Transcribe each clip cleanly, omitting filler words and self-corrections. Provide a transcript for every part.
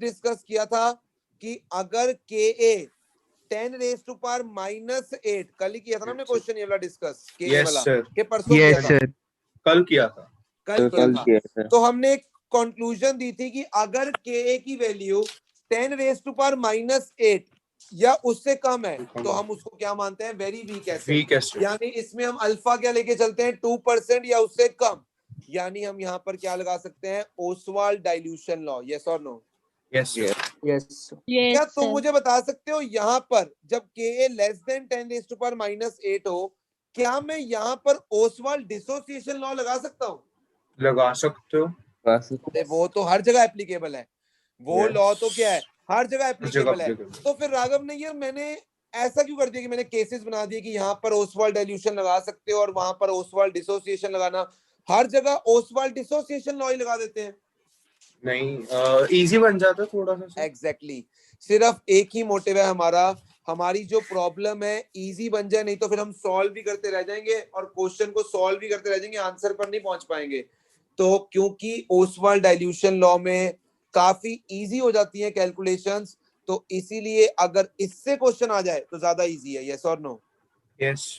Discuss किया था कि अगर Ka 10 रेज टू पावर -8, कल ही किया था ना हमने क्वेश्चन ये वाला डिस्कस, Ka वाला के परसों किया था, कल किया था। तो हमने एक कंक्लूजन दी थी कि अगर Ka की वैल्यू 10 रेज टू पावर -8 या उससे कम है तो हम उसको क्या मानते हैं, वेरी वीक एसिड। यानी इसमें हम अल्फा क्या लेके चलते हैं, 2% या उससे कम, यानी हम यहाँ पर क्या लगा सकते हैं, ओसवाल्ड डाइल्यूशन लॉ। यस और नो? यस क्या तुम मुझे बता सकते हो यहाँ पर जब Ka less than 10 raise to power -8 हो, क्या मैं यहाँ पर ओसवाल्ड डिसोसिएशन लॉ लगा सकता हूँ? लगा सकते हो। वो तो हर जगह एप्लीकेबल है, वो लॉ तो क्या है, हर जगह एप्लीकेबल है। applicable। तो फिर राघव ने यार मैंने ऐसा क्यों कर दिया कि मैंने केसेस बना दिए कि यहाँ पर ओसवाल्ड डाइल्यूशन लगा सकते हो और वहां पर ओसवाल्ड डिसोसिएशन लगाना, हर जगह ओसवाल्ड डिसोसिएशन लॉ ही लगा देते हैं। नहीं, इजी बन जाता थोड़ा सा। एग्जैक्टली सिर्फ एक ही मोटिव है हमारा, हमारी जो प्रॉब्लम है इजी बन जाए, नहीं तो फिर हम सॉल्व भी करते रह जाएंगे और क्वेश्चन को सॉल्व भी करते रह जाएंगे, आंसर पर नहीं पहुंच पाएंगे। तो क्योंकि ओसवाल्ड डाइल्यूशन लॉ में काफी इजी हो जाती है कैलकुलेशंस, तो इसीलिए अगर इससे क्वेश्चन आ जाए तो ज्यादा इजी है। यस और नो? Yes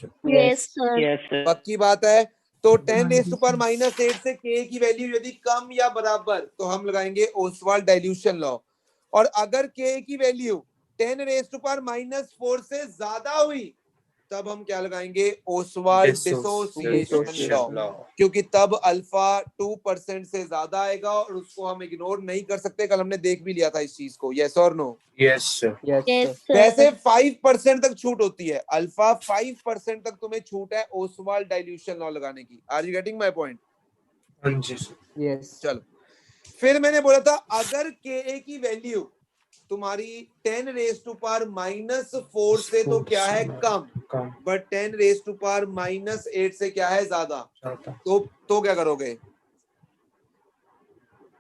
sir. पक्की बात है। तो 10 रेज टू पावर -8 से K की वैल्यू यदि कम या बराबर तो हम लगाएंगे ओसवाल्ड डाइल्यूशन लॉ, और अगर K की वैल्यू 10 रेज टू पावर -4 से ज्यादा हुई तब हम क्या लगाएंगे, ओसवाल्ड डिसोसिएशन लॉ, क्योंकि तब अल्फा 2% से ज्यादा आएगा और उसको हम इग्नोर नहीं कर सकते, कल हमने देख भी लिया था इस चीज को। यस और नो? यस वैसे 5% तक छूट होती है, अल्फा 5% तक तुम्हें छूट है ओसवाल्ड डाइल्यूशन लॉ लगाने की। Are you getting my point? हाँ जी यस। चलो, फिर मैंने बोला था अगर Ka की वैल्यू तुम्हारी 10 रेज टू पावर -4 से तो क्या है, कम, बट 10 रेज टू पावर -8 से क्या है, ज्यादा, तो क्या करोगे?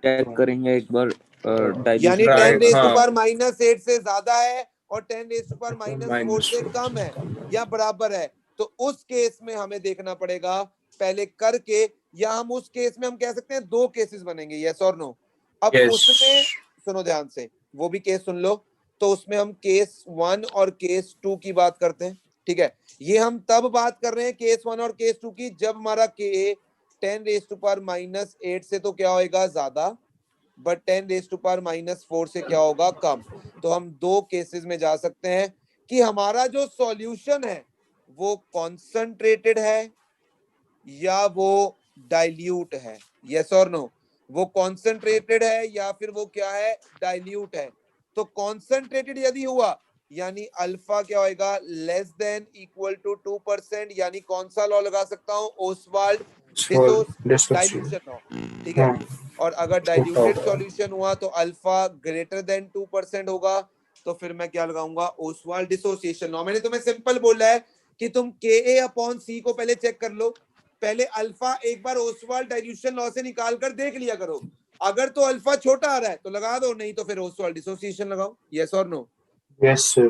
चेक करेंगे एक बार। यानी 10 रेज टू पावर -8 से ज्यादा है और 10 रेज टू पावर -4 से कम है या बराबर है, तो उस केस में हमें देखना पड़ेगा पहले करके, या हम उस केस में हम कह सकते हैं दो केसेस बनेंगे। यस और नो? अब उसमें सुनो ध्यान से, वो भी केस सुन लो। तो उसमें हम केस 1 और केस 2 की बात करते हैं, ठीक है? ये हम तब बात कर रहे हैं केस 1 और केस 2 की जब हमारा Ka 10 रेज टू पावर -8 से तो क्या होएगा, ज्यादा, बट 10 रेज टू पावर -4 से क्या होगा, कम। तो हम दो केसेस में जा सकते हैं कि हमारा जो सॉल्यूशन है वो कॉन्सेंट्रेटेड है या वो डाइल्यूट है। यस और नो? वो कॉन्सेंट्रेटेड है या फिर वो क्या है, डाइल्यूट है। तो कॉन्सेंट्रेटेड यदि हुआ यानी अल्फा क्या होएगा, लेस देन इक्वल टू 2%, यानी कौन सा लॉ लगा सकता हूं, ओसवाल्ड डाइल्यूशन लॉ, ठीक है? और अगर डाइल्यूटेड सॉल्यूशन हुआ तो अल्फा ग्रेटर देन 2% होगा, तो फिर मैं क्या लगाऊंगा, ओसवाल्ड डिसोसिएशन लॉ। मैंने तुम्हें सिंपल बोला है कि तुम Ka/C को पहले चेक कर लो, पहले अल्फा एक बार ओसवाल्ड डाइल्यूशन लॉ से निकाल कर देख लिया करो, अगर तो अल्फा छोटा आ रहा है तो लगा दो, नहीं तो फिर ओसवाल्ड डिसोसिएशन लगाओ। यस और नो? Yes sir.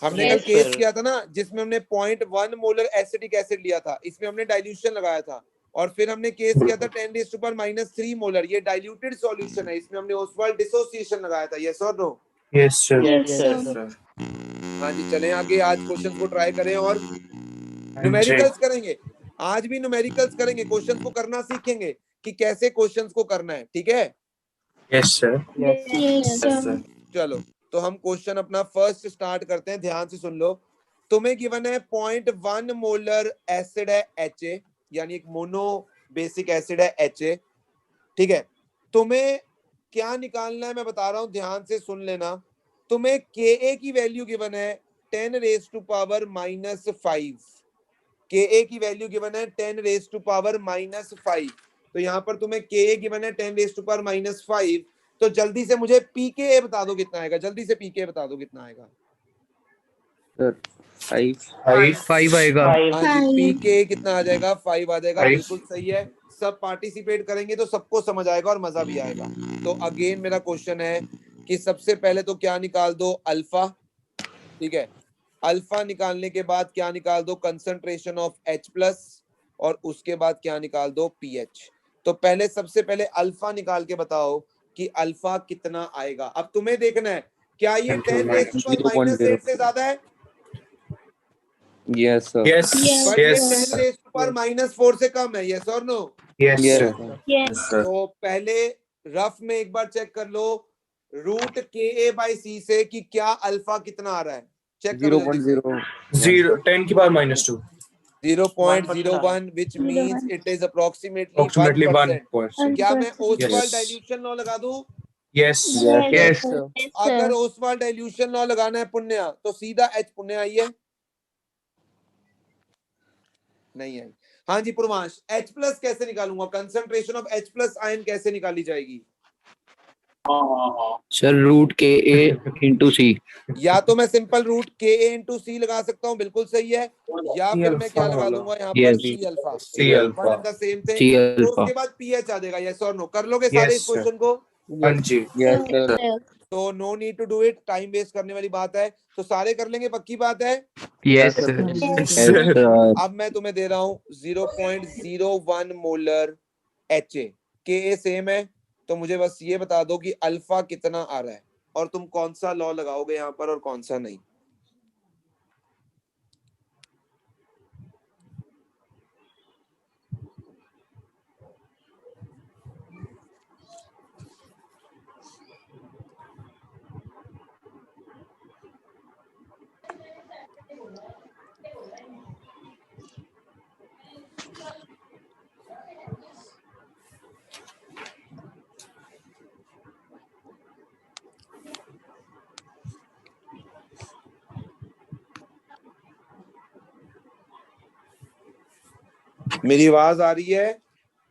हमने कल केस किया था ना जिसमें हमने 0.1 मोलर एसिटिक एसिड लिया था, इसमें हमने डाइल्यूशन लगाया था, और फिर हमने केस किया था 10 रेज़ टू पावर -3 मोलर, ये डाइल्यूटेड सॉल्यूशन है, इसमें हमने ओसवाल्ड डिसोसिएशन लगाया था। यस और नो? Yes sir. हाँ जी, चलें आगे, आज क्वेश्चन को ट्राई करें और न्यूमेरिकल्स करेंगे। आज भी न्यूमेरिकल्स करेंगे, क्वेश्चंस को करना सीखेंगे कि कैसे क्वेश्चंस को करना है, ठीक है? Yes sir. चलो, तो हम क्वेश्चन अपना फर्स्ट स्टार्ट करते हैं, ध्यान से सुन लो। तुम्हें गिवन है 0.1 मोलर एसिड है Ha, यानी एक मोनो बेसिक एसिड है Ha, ठीक है? तुम्हें क्या निकालना है मैं बता रहा हूं, ध्यान से सुन लेना। तुम्हें Ka की वैल्यू गिवन है 10 रेज़ टू पावर -5, Ka की वैल्यू गिवन है 10 रेज़ टू पावर -5, तो यहाँ पर तुम्हें Ka गिवन है 10 रेज़ टू पावर -5, तो जल्दी से मुझे pKa बता दो कितना आएगा, जल्दी से pKa बता दो कितना आएगा। सर 5 आएगा। हाँ जी, pKa कितना आ जाएगा, 5 आ जाएगा, बिल्कुल सही है। सब पार्टिसिपेट करेंगे तो सबको समझ आएगा और मजा भी आएगा। तो अगेन मेरा क्वेश्चन है कि सबसे पहले तो क्या निकाल दो, अल्फा, ठीक है? अल्फा निकालने के बाद क्या निकाल दो, कंसंट्रेशन ऑफ H+, और उसके बाद क्या निकाल दो, pH। तो पहले सबसे पहले अल्फा निकाल के बताओ, कि अल्फा कितना आएगा। अब तुम्हें देखना है क्या ये 10 रेज़ टू पावर 0.0. -8 से ज्यादा है? Yes, sir. Yes. बट ये Yes. 10 रेज़ टू पावर -4 से कम है, यस और no? Yes. Yes, sir. sir. Yes, sir. तो पहले रफ में एक बार चेक कर लो रूट KA/C से कि क्या अल्फा कितना आ रहा है। चेक करो जल्दी से। 0.0. 10 की power -2. 0.01 which means it is approximately Approximately 1%। 1%. क्या मैं ओसवाल्ड Yes. डाइल्यूशन लॉ लगा दूं? Yes. Yes, sir. अगर ओसवाल्ड डाइल्यूशन लॉ लगाना है पुण्या तो सीधा H पुण्या आई है, नहीं आई। हाँ जी पूर्वांश, H प्लस कैसे निकालूंगा? Concentration of H plus ion कैसे निकाली जाएगी? Sir, root KA into C. या तो मैं simple root KA into C लगा सकता हूँ, बिल्कुल सही है, या C फिर मैं क्या अल्फा लगा वाला। दूंगा यहाँ पर Yes. C alpha. C alpha. One and the same thing. C तो alpha. उसके बाद pH आ जाएगा, यस और नो? कर लोगे सारे Yes, इस क्वेश्चन को? हाँ जी। Yes, sir. तो no need to do it, time waste करने वाली बात है, तो सारे कर लेंगे, पक्की बात है। Yes, sir. sir. Yes, sir. अब मैं तुम्हें दे रहा हूँ 0.01 मोलर HA, KA सेम है, तो मुझे बस ये बता दो कि अल्फा कितना आ रहा है और तुम कौन सा लॉ लगाओगे यहाँ पर और कौन सा नहीं। मेरी आवाज आ रही है?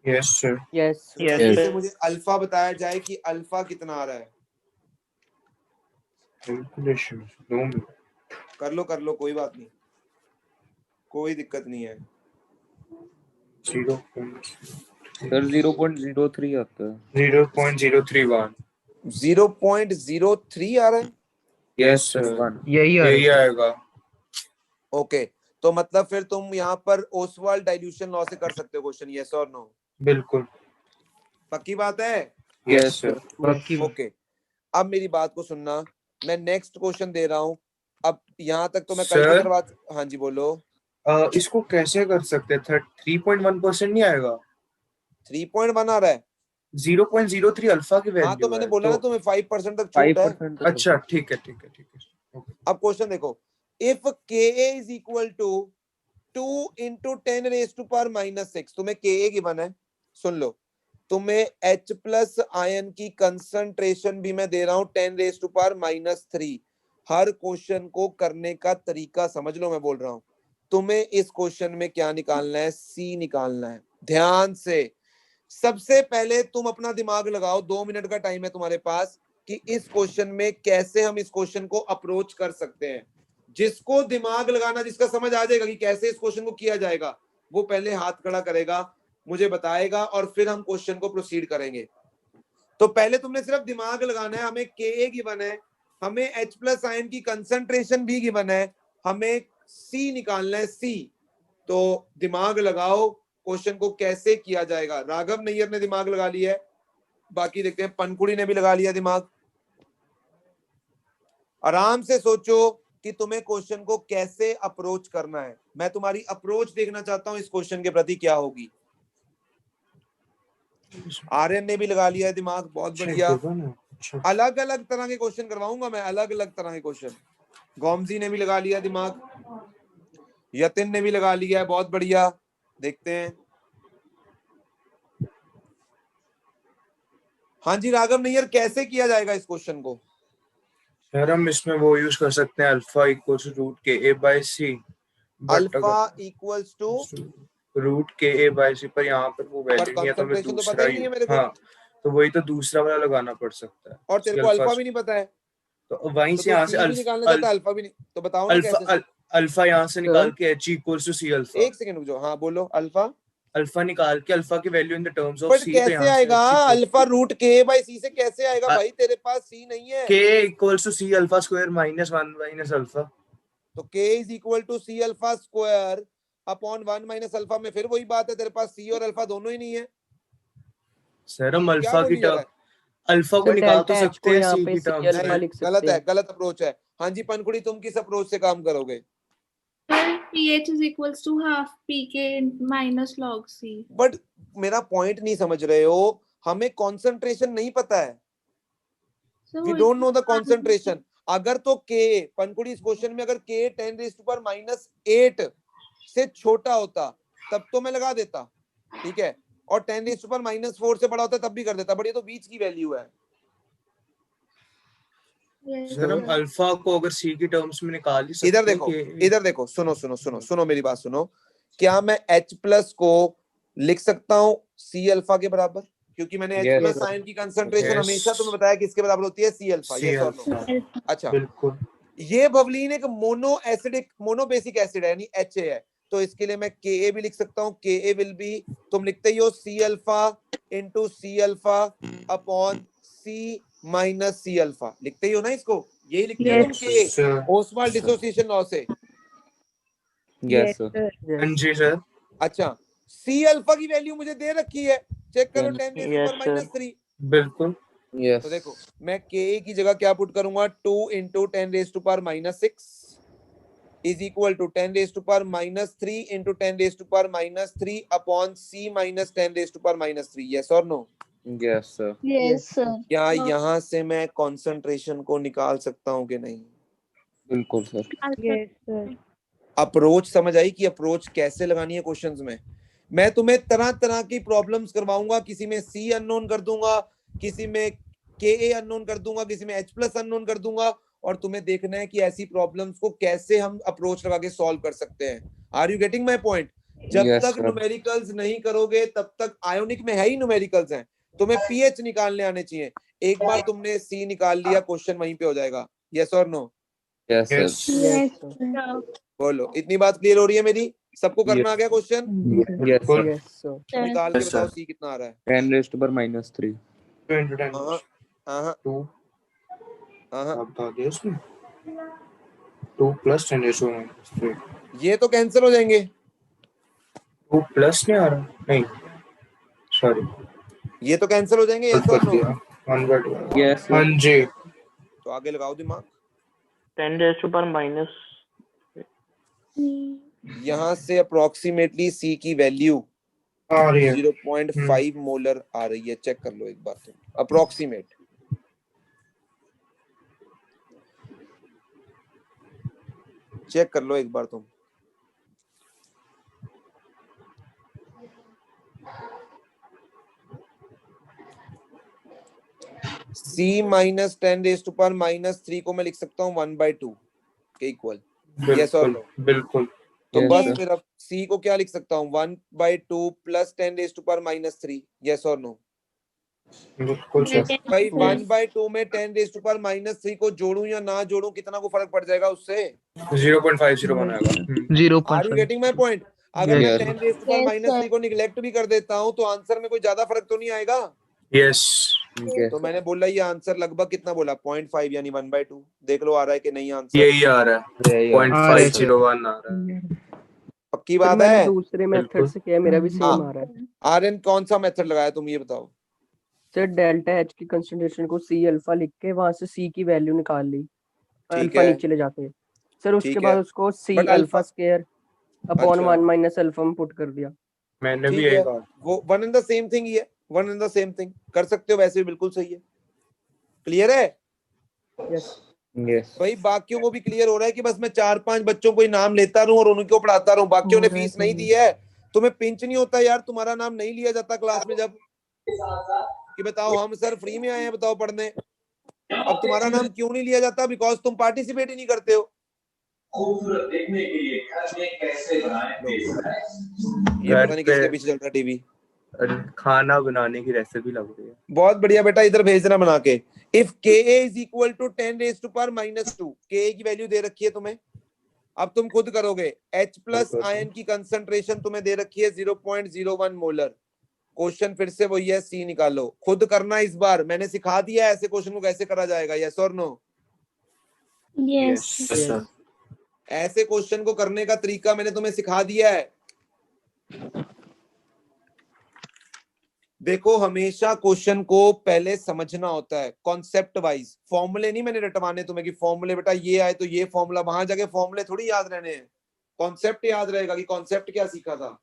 Yes, sir. Yes, sir. जल्दी से मुझे अल्फा बताया जाए कि अल्फा कितना आ रहा है। Calculation. 2 minutes. कर लो कोई बात नहीं, कोई दिक्कत नहीं है। 0. Sir, 0.03 आता है. 0.031. 0.03 आ रहा है। Yes, sir. यही आ यही रहा है। आएगा। ओके, तो मतलब फिर तुम यहाँ पर ओसवाल्ड डाइल्यूशन लॉ से कर सकते हो क्वेश्चन, यस और नो? बिल्कुल। पक्की बात है? Yes, sir. बाकी ओके, अब मेरी बात को सुनना, मैं नेक्स्ट क्वेश्चन दे रहा हूँ। अब यहाँ तक तो मैं Sir? कंसिडर बात, हाँ जी बोलो। इसको कैसे कर सकते हैं? 3.1% नहीं आएगा? 3.1 आ रहा है? 0.03 अल्फा की वैल्यू हाँ तो मैंने है, बोला ना तुम्हें 5% तक छूट है। 5%. अच्छा ठीक है। Okay. अब क्वेश्चन देखो, if KA is equal to 2 into 10 raised to power -6, तुम्हें KA गिवन है, सुन लो, तुम्हें H प्लस आयन की कंसंट्रेशन भी मैं दे रहा हूं 10 raised to power -3। Her question को करने का तरीका समझ लो, मैं बोल रहा हूं तुम्हें इस क्वेश्चन में क्या निकालना है, C निकालना है। ध्यान से, सबसे पहले तुम अपना दिमाग लगाओ, 2 मिनट का टाइम है तुम्हारे पास कि इस क्वेश्चन में कैसे हम इस क्वेश्चन को अप्रोच कर सकते हैं। जिसको दिमाग लगाना, जिसका समझ आ जाएगा कि कैसे इस क्वेश्चन को किया जाएगा, वो पहले हाथ खड़ा करेगा, मुझे बताएगा और फिर हम क्वेश्चन को प्रोसीड करेंगे। तो पहले तुमने सिर्फ दिमाग लगाना है, हमें KA गिवन है, हमें H प्लस आयन की कंसंट्रेशन भी गिवन है, हमें C निकालना है, C। तो दिमाग लगाओ, क्वेश्चन को कैसे किया जाएगा। राघव नैयर ने दिमाग लगा लिया है, बाकी देखते हैं, पनकुड़ी ने भी लगा लिया दिमाग। आराम से सोचो कि तुम्हें क्वेश्चन को कैसे अप्रोच करना है। मैं तुम्हारी अप्रोच देखना चाहता हूं इस क्वेश्चन के प्रति क्या होगी। आर्यन ने भी लगा लिया है दिमाग, बहुत बढ़िया। अलग अलग तरह के क्वेश्चन करवाऊंगा मैं, अलग अलग तरह के क्वेश्चन। गोमजी ने भी लगा लिया दिमाग, यतिन ने भी लगा लिया है, बहुत बढ़िया। देखते हैं, हाँ जी राघव नैयर, कैसे किया जाएगा इस क्वेश्चन को? सर हम इसमें वो यूज कर सकते हैं, alpha equals root KA/C। Alpha equals to root KA/C, पर यहाँ पर वो पर वैल्यू नहीं है, तो हमें कंसंट्रेशन तो पता दूसरा ही नहीं है मेरे को। हाँ, तो वही तो दूसरा वाला लगाना पड़ सकता है। और तेरे को अल्फा भी नहीं पता है, तो वहीं तो से यहाँ से C भी निकालना चाहता है, अल्फा भी नहीं, तो बताओ ना कैसे। अल्फा यहाँ से निकाल के H equals to C alpha. एक सेकंड रुक जाओ, हाँ बोलो। अल्फा निकाल के अल्फा की value in the terms of but C, तो कैसे यहाँ से आएगा? H अल्फा रूट KA/C से कैसे आएगा भाई? तेरे पास C नहीं है। K equals to C alpha square -1 minus alpha. तो K is equal to C alpha square upon 1 minus alpha में फिर वही बात है, तेरे पास C और अल्फा दोनों ही नहीं है। सर हम क्या अल्फा की बोली जा रहा है? अल्फा को सर निकाल तो डेल्टा एच सकते को हैं यहाँ सी पे की सी टर्म्स अल्फा में। लिख गलत सकते है, हैं। गलत अप्रोच है। हाँ जी पनकुड़ी, तुम किस अप्रोच से काम करोगे? pH is equals to half pK minus log C. But मेरा पॉइंट नहीं समझ रहे हो, हमें कॉन्सेंट्रेशन नहीं पता है, So we don't know the concentration. अगर तो के पनकुड़ी इस क्वेश्चन में अगर के 10⁻⁸ से छोटा होता तब तो मैं लगा देता, ठीक है, और 10⁻⁴ से बड़ा होता तब भी कर देता, बट ये तो बीच की वैल्यू है। yes, सर हम sir. अल्फा को अगर सी की टर्म्स में निकाल ही सकते इधर हैं देखो, कि इधर देखो, सुनो सुनो सुनो सुनो मेरी बात सुनो, क्या मैं H प्लस को लिख सकता हूँ सी अल्फा के बराबर? क्योंकि मैंने H Yes, plus sir. Ion की कंसंट्रेशन Yes. हमेशा तुम्हें बताया किसके बराबर होती है, सी अल्फा। सी यस और नो? अल्फा अच्छा, बिल्कुल। ये बवलीन एक मोनोबेसिक एसिड है, यानी HA है, तो इसके लिए मैं Ka भी लिख सकता हूँ। Ka विल बी, तुम लिखते ही हो C alpha into C alpha upon C minus C alpha, लिखते ही हो ना इसको, यही लिखते हो तुम Ka sir Oswald dissociation law से। Yes, sir. हाँ जी सर। अच्छा, सी अल्फा की वैल्यू मुझे दे रखी है, चेक करो, 10⁻⁻³ बिल्कुल। Yes. तो देखो मैं Ka की जगह क्या पुट करूंगा, 2 into 10⁻⁻6 is equal to 10⁻³ into 10⁻³ upon C minus 10⁻⁻3। Yes और no? Yes, sir. Yes, sir. क्या यहाँ से मैं कॉन्सेंट्रेशन को निकाल सकता हूँ कि नहीं? बिल्कुल सर। Yes, sir. अप्रोच समझ आई कि अप्रोच कैसे लगानी है क्वेश्चंस में? मैं तुम्हें तरह तरह की प्रॉब्लम्स करवाऊंगा, किसी में सी अननोन कर दूंगा, किसी में के अननोन कर दूंगा, किसी में H प्लस अननोन कर दूंगा, और तुम्हें देखना है कि ऐसी प्रॉब्लम्स को कैसे हम अप्रोच लगा के सॉल्व कर सकते हैं। Are you getting my point? जब Yes, तक sir. न्यूमेरिकल्स नहीं करोगे तब तक, आयोनिक में है ही न्यूमेरिकल्स हैं, तुम्हें पीएच निकालने आने चाहिए। एक बार तुमने सी निकाल लिया, क्वेश्चन वहीं पे हो जाएगा। यस और no? Yes, sir. Yes Yes, sir. बोलो, इतनी बात क्लियर हो रही है मेरी? सबको करना आ गया क्वेश्चन? Yes, sir. यस निकाल के Yes, बताओ sir. सी कितना आ रहा है। 10⁻⁻3. 2 इंटू 10 हाँ हाँ 2 हाँ, आप बता दिया इसमें 2 प्लस 10⁻⁻3 ये तो कैंसिल हो जाएंगे। 2 प्लस नहीं आ रहा, नहीं सॉरी ये तो कैंसिल हो जाएंगे। यस कर और नो? दिया 1/2। Yes, हाँ sir. जी तो आगे लगाओ दिमाग। 10⁻⁻। यहाँ से अप्रोक्सीमेटली सी की वैल्यू आ रही है 0.5 मोलर आ रही है, चेक कर लो एक बार तुम, अप्रोक्सीमेट। चेक कर लो एक बार तुम। C माइनस 10⁻⁻³ को मैं लिख सकता हूँ 1/2 के इक्वल। यस और बिल्कुल नो? बिल्कुल तो Yes, बस sir. फिर अब C को क्या लिख सकता हूँ, 1/2 प्लस 10⁻⁻3। यस और नो? बिल्कुल सर। भाई 1/2 में 10⁻⁻3 को जोड़ूं या ना जोड़ूं, कितना को फर्क पड़ जाएगा उससे? 0.50 आएगा। Are you 0.5 getting my point? अगर मैं Yes. 10⁻⁻3 को निगलेक्ट भी कर देता हूं तो आंसर में कोई ज्यादा फर्क तो नहीं आएगा। यस Yes, तो sir. मैंने बोला ये आंसर लगभग कितना बोला, 0.5 यानी 1/2। देख लो आ रहा है कि नहीं आंसर? यही आ रहा है Yeah, yeah. 0.501 आ रहा है। पक्की सर बात मैंने है? दूसरे मेथड बिल्कुल। से किया, मेरा भी सेम हाँ। आ रहा है। आर्यन कौन सा मेथड लगाया तुम ये बताओ? सर डेल्टा एच की कंसंट्रेशन को सी अल्फा लिख के वहां से सी की वैल्यू निकाल ली, अल्फा है। नीचे ले जाके। सर उसके ठीक बाद है, उसको C but alpha alpha, square upon अच्छा 1 माइनस अल्फा में पुट कर दिया। मैंने भी ठीक यही है, कहा। वो one and the same thing ही है, one and the same thing कर सकते हो, वैसे भी बिल्कुल सही है। क्लियर है यस Yes. भाई? बाकियों को भी क्लियर हो रहा है कि बस मैं 4-5 बच्चों को ही नाम लेता रहूं और उनको पढ़ाता रहूं, बाकियों ने फीस नहीं दी है? तुम्हें पिंच नहीं होता यार, तुम्हारा नाम नहीं लिया जाता क्लास में जब कि बताओ हम सर फ्री में आए हैं बताओ पढ़ने? अब तुम्हारा नाम क्यों नहीं लिया जाता? बिकॉज तुम पार्टिसिपेट ही नहीं करते हो। खूबसूरत देखने के लिए घर में कैसे बनाएं ये घर पता नहीं पे किसके पीछे चल रहा टीवी। खाना बनाने की रेसिपी लग रही है। बहुत बढ़िया बेटा, इधर भेजना बना के। If Ka is equal to 10⁻⁻2, Ka की वैल्यू दे रखी है तुम्हें, अब तुम खुद करोगे। H प्लस आयन की कंसंट्रेशन तुम्हें दे रखी है 0.01 मोलर। क्वेश्चन फिर से वही है, सी निकालो। खुद करना इस बार, मैंने सिखा दिया है ऐसे क्वेश्चन को कैसे करा जाएगा। यस और नो? Yes. सर ऐसे क्वेश्चन को करने का तरीका मैंने तुम्हें सिखा दिया है। देखो हमेशा क्वेश्चन को पहले समझना होता है कॉन्सेप्ट वाइज, फॉर्मूले नहीं मैंने रटवाने तुम्हें कि फॉर्मूले बेटा ये आए तो ये फॉर्मूला, वहां जाके फॉर्मूले थोड़ी याद रहने हैं, कॉन्सेप्ट याद रहेगा कि कॉन्सेप्ट क्या सीखा था।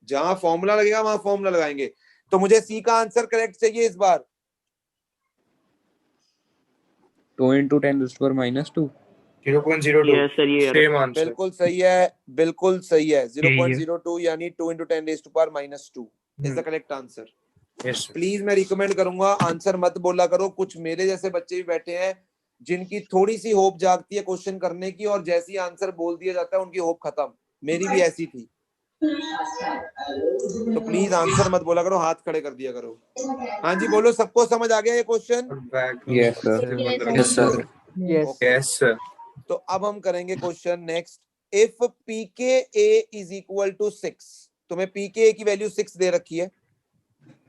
जहां फॉर्मूला लगेगा वहां फॉर्मूला लगाएंगे। तो मुझे सी का आंसर करेक्ट चाहिए इस बार। 2 into 10 raised to power minus 2. 0.02 Yes, sir, ये सेम आंसर। बिल्कुल सही है, बिल्कुल सही है। यही है। 0.02 यानी 2 into 10 raised to power minus 2 is the correct answer. Yes please मैं रिकमेंड करूंगा आंसर मत बोला करो। कुछ मेरे जैसे बच्चे भी बैठे हैं जिनकी थोड़ी सी होप जागती है क्वेश्चन करने की, और जैसे ही आंसर बोल दिया जाता है उनकी होप खत्म। मेरी भी ऐसी थी। तो प्लीज आंसर मत बोला करो, हाथ खड़े कर दिया करो। हाँ जी बोलो, सबको समझ आ गया ये question? Yes, sir. Yes, sir. Yes yes sir. तो अब हम करेंगे question next. If pKa is equal to 6, तुम्हें pKa की वैल्यू 6 दे रखी है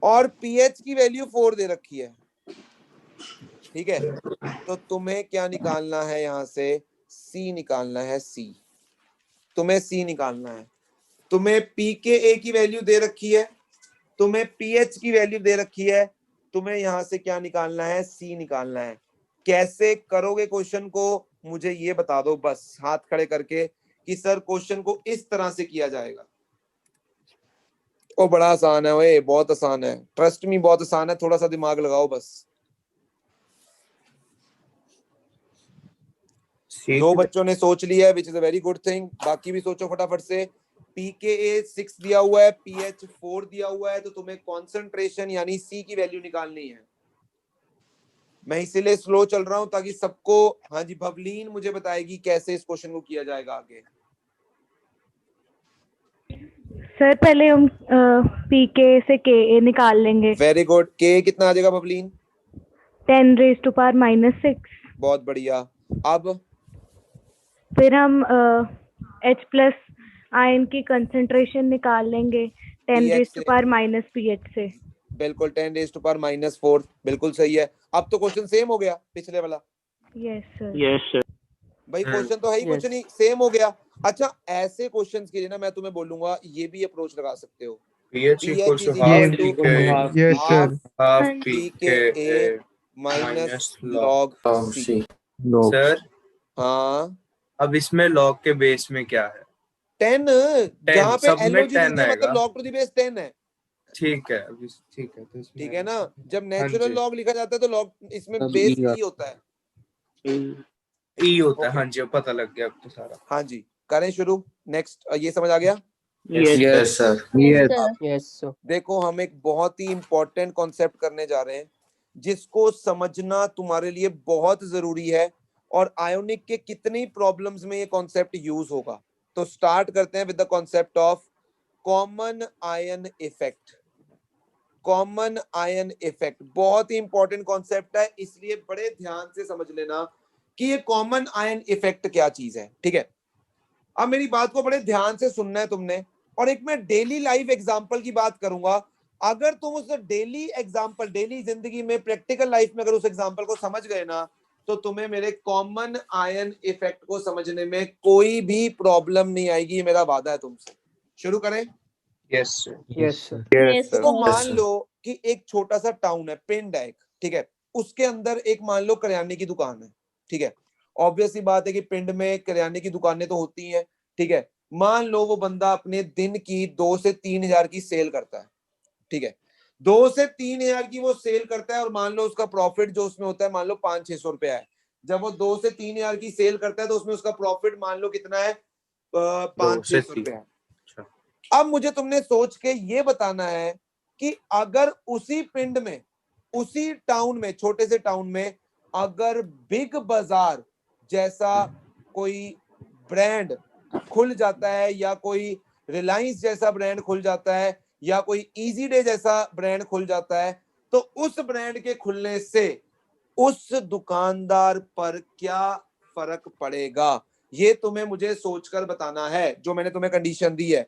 और pH की वैल्यू 4 दे रखी है, ठीक है? तो तुम्हें क्या निकालना है? यहां से C निकालना है। C तुम्हें C निकालना है। तुम्हें pKa की वैल्यू दे रखी है, तुम्हें pH की वैल्यू दे रखी है, तुम्हें यहां से क्या निकालना है? C निकालना है। कैसे करोगे क्वेश्चन को मुझे ये बता दो बस, हाथ खड़े करके कि सर क्वेश्चन को इस तरह से किया जाएगा। ओ बड़ा आसान है, ओए बहुत आसान है, ट्रस्ट मी बहुत आसान है, थोड़ा सा दिमाग लगाओ बस। दो बच्चों ने सोच लिया है, which is a very good thing. बाकी भी सोचो फटाफट से। pKa 6 दिया हुआ है, pH 4 दिया हुआ है, तो तुम्हें कॉन्सेंट्रेशन यानी C की वैल्यू निकालनी है। मैं इसीलिए स्लो चल रहा हूं ताकि सबको। हाँ जी भवलीन मुझे बताएगी कैसे इस क्वेश्चन को किया जाएगा आगे। सर पहले हम पीके से के निकाल लेंगे। Very good. K कितना आ जाएगा भवलीन? 10 raised to power minus 6। बहुत बढ़िया। अब फिर हम H प्लस आयन की कंसंट्रेशन निकाल लेंगे 10 pH raised से। to power minus pH से। बिल्कुल 10 raised to power minus 4 बिल्कुल सही है। अब तो क्वेश्चन सेम हो गया पिछले वाला। Yes sir. Yes, sir. भाई क्वेश्चन तो है ही कुछ Yes. नहीं, सेम हो गया। अच्छा ऐसे क्वेश्चंस के लिए ना मैं तुम्हें बोलूंगा ये भी अप्रोच लगा सकते हो। pH pH equals to is half equal to pK Yes, sir. half pKa pKa minus log log C। Log. Sir हाँ अब इसमें log के बेस में क्या है? 10, जहाँ पे सब में LOG 10 लिखते हैं मतलब आएगा। log to the base 10 है। ठीक है अभी ठीक है तो इसमें ठीक है ना? जब हाँ नेचुरल जी। लॉग लिखा जाता है तो लॉग इसमें तब बेस E ई होता है। E होता है। Okay. हाँ जी अब पता लग गया अब तो सारा। हाँ जी करें शुरू। नेक्स्ट ये समझ आ गया? Yes, Yes, sir. yes. Yes देखो हम एक बहुत ही इंपॉर्टेंट कॉन्सेप्ट करने जा रहे हैं जिसको समझना तुम्हारे लिए बहुत जरूरी है, और आयोनिक के कितनी प्रॉब्लम्स में ये कॉन्सेप्ट यूज होगा। तो स्टार्ट करते हैं with the concept of common ion effect. Common ion effect बहुत ही इंपॉर्टेंट कॉन्सेप्ट है, इसलिए बड़े ध्यान से समझ लेना कि ये कॉमन आयन इफेक्ट क्या चीज है। ठीक है, अब मेरी बात को बड़े ध्यान से सुनना है तुमने, और एक मैं डेली लाइफ एग्जांपल की बात करूंगा। अगर तुम उस डेली एग्जांपल, डेली जिंदगी में, प्रैक्टिकल लाइफ में अगर उस एग्जांपल को समझ गए ना, तो तुम्हें मेरे कॉमन आयन इफेक्ट को समझने में कोई भी प्रॉब्लम नहीं आएगी, ये मेरा वादा है तुमसे। शुरू करें? Yes sir. यस सर देखो मान लो कि एक छोटा सा टाउन है, पिंड है एक, ठीक है, उसके अंदर एक मान लो करियाने की दुकान है। ठीक है, ऑब्वियसली बात है कि पिंड में करियाने की दुकानें तो होती हैं। ठीक है, मान लो वो बंदा अपने दिन की 2 से 3 हजार की सेल करता है। ठीक है, 2 से 3 हजार की वो सेल करता है, और मान लो उसका प्रॉफिट जो उसमें होता है मान लो 500-600 रुपया है। जब वो 2 से 3 हजार की सेल करता है तो उसमें उसका प्रॉफिट मान लो कितना है, 500-600 रुपया। अब मुझे तुमने सोच के ये बताना है कि अगर उसी पिंड में, उसी टाउन में, छोटे से टाउन में, अगर बिग बाजार जैसा कोई ब्रांड खुल जाता है, या कोई रिलायंस जैसा ब्रांड खुल जाता है, या कोई इजी डे जैसा ब्रांड खुल जाता है, तो उस ब्रांड के खुलने से उस दुकानदार पर क्या फर्क पड़ेगा, ये तुम्हें मुझे सोचकर बताना है। जो मैंने तुम्हें कंडीशन दी है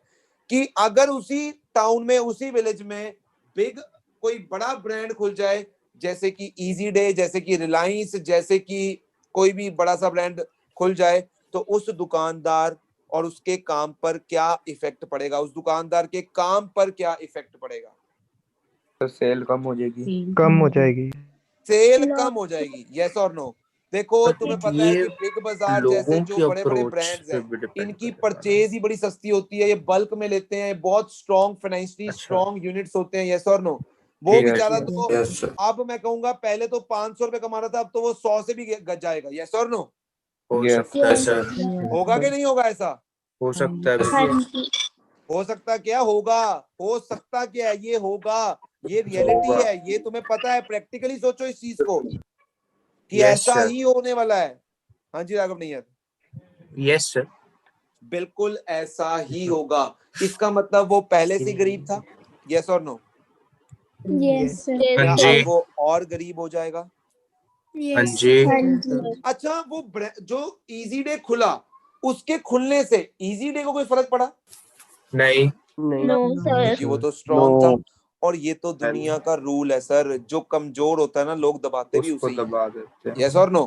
कि अगर उसी टाउन में, उसी विलेज में बिग कोई बड़ा ब्रांड खुल जाए, जैसे कि इजी डे, जैसे कि रिलायंस, जैसे कि कोई भी बड़ा सा ब्रांड खुल जाए, तो उस दुकानदार और उसके काम पर क्या इफेक्ट पड़ेगा, उस दुकानदार के काम पर क्या इफेक्ट पड़ेगा। तो सेल कम हो जाएगी। कम हो जाएगी। सेल कम हो जाएगी, यस और नो? देखो तुम्हें पता है ये कि बिग बाजार जैसे लोगों जो की बड़े बड़े अप्रोच ब्रांड्स पे हैं, भी डिपेंड इनकी करता है। परचेज ही बड़ी सस्ती होती है, ये बल्क में लेते हैं, बहुत स्ट्रॉन्ग फाइनेंशियली अच्छा। स्ट्रॉन्ग यूनिट्स होते हैं, यस और नो? वो ठीक है, बेचारा ठीक तो है। Yes sir. अब मैं कहूंगा पहले तो 500 रुपए कमा रहा था, अब तो वो 100 से भी गज जाएगा, यस और नो? हो Yes. सकता है सर, होगा कि नहीं होगा ऐसा? हो सकता है हाँ बिल्कुल। जी। हो सकता क्या होगा, हो सकता क्या है, ये होगा, ये रियलिटी होगा। है, ये तुम्हें पता है। प्रैक्टिकली सोचो इस चीज को कि यस ऐसा सर, ही होने वाला है। हाँ जी राघव नैयर, यस सर। बिल्कुल ऐसा ही होगा। इसका मतलब वो पहले से ही गरीब था, यस और नो? Yes sir. क्या हाँ अब जी, वो और गरीब हो जाएगा? हाँ यस जी। हाँ जी। अच्छा, वो जो इजी डे खुला, उसके खुलने से इजी डे को कोई फर्क पड़ा? नहीं। नहीं। No sir. क्योंकि वो तो स्ट्रॉन्ग था। No. और ये तो दुनिया का रूल है सर, जो कमजोर होता है ना, लोग दबाते भी उसको उसे ही दबा देते हैं। यस और नो?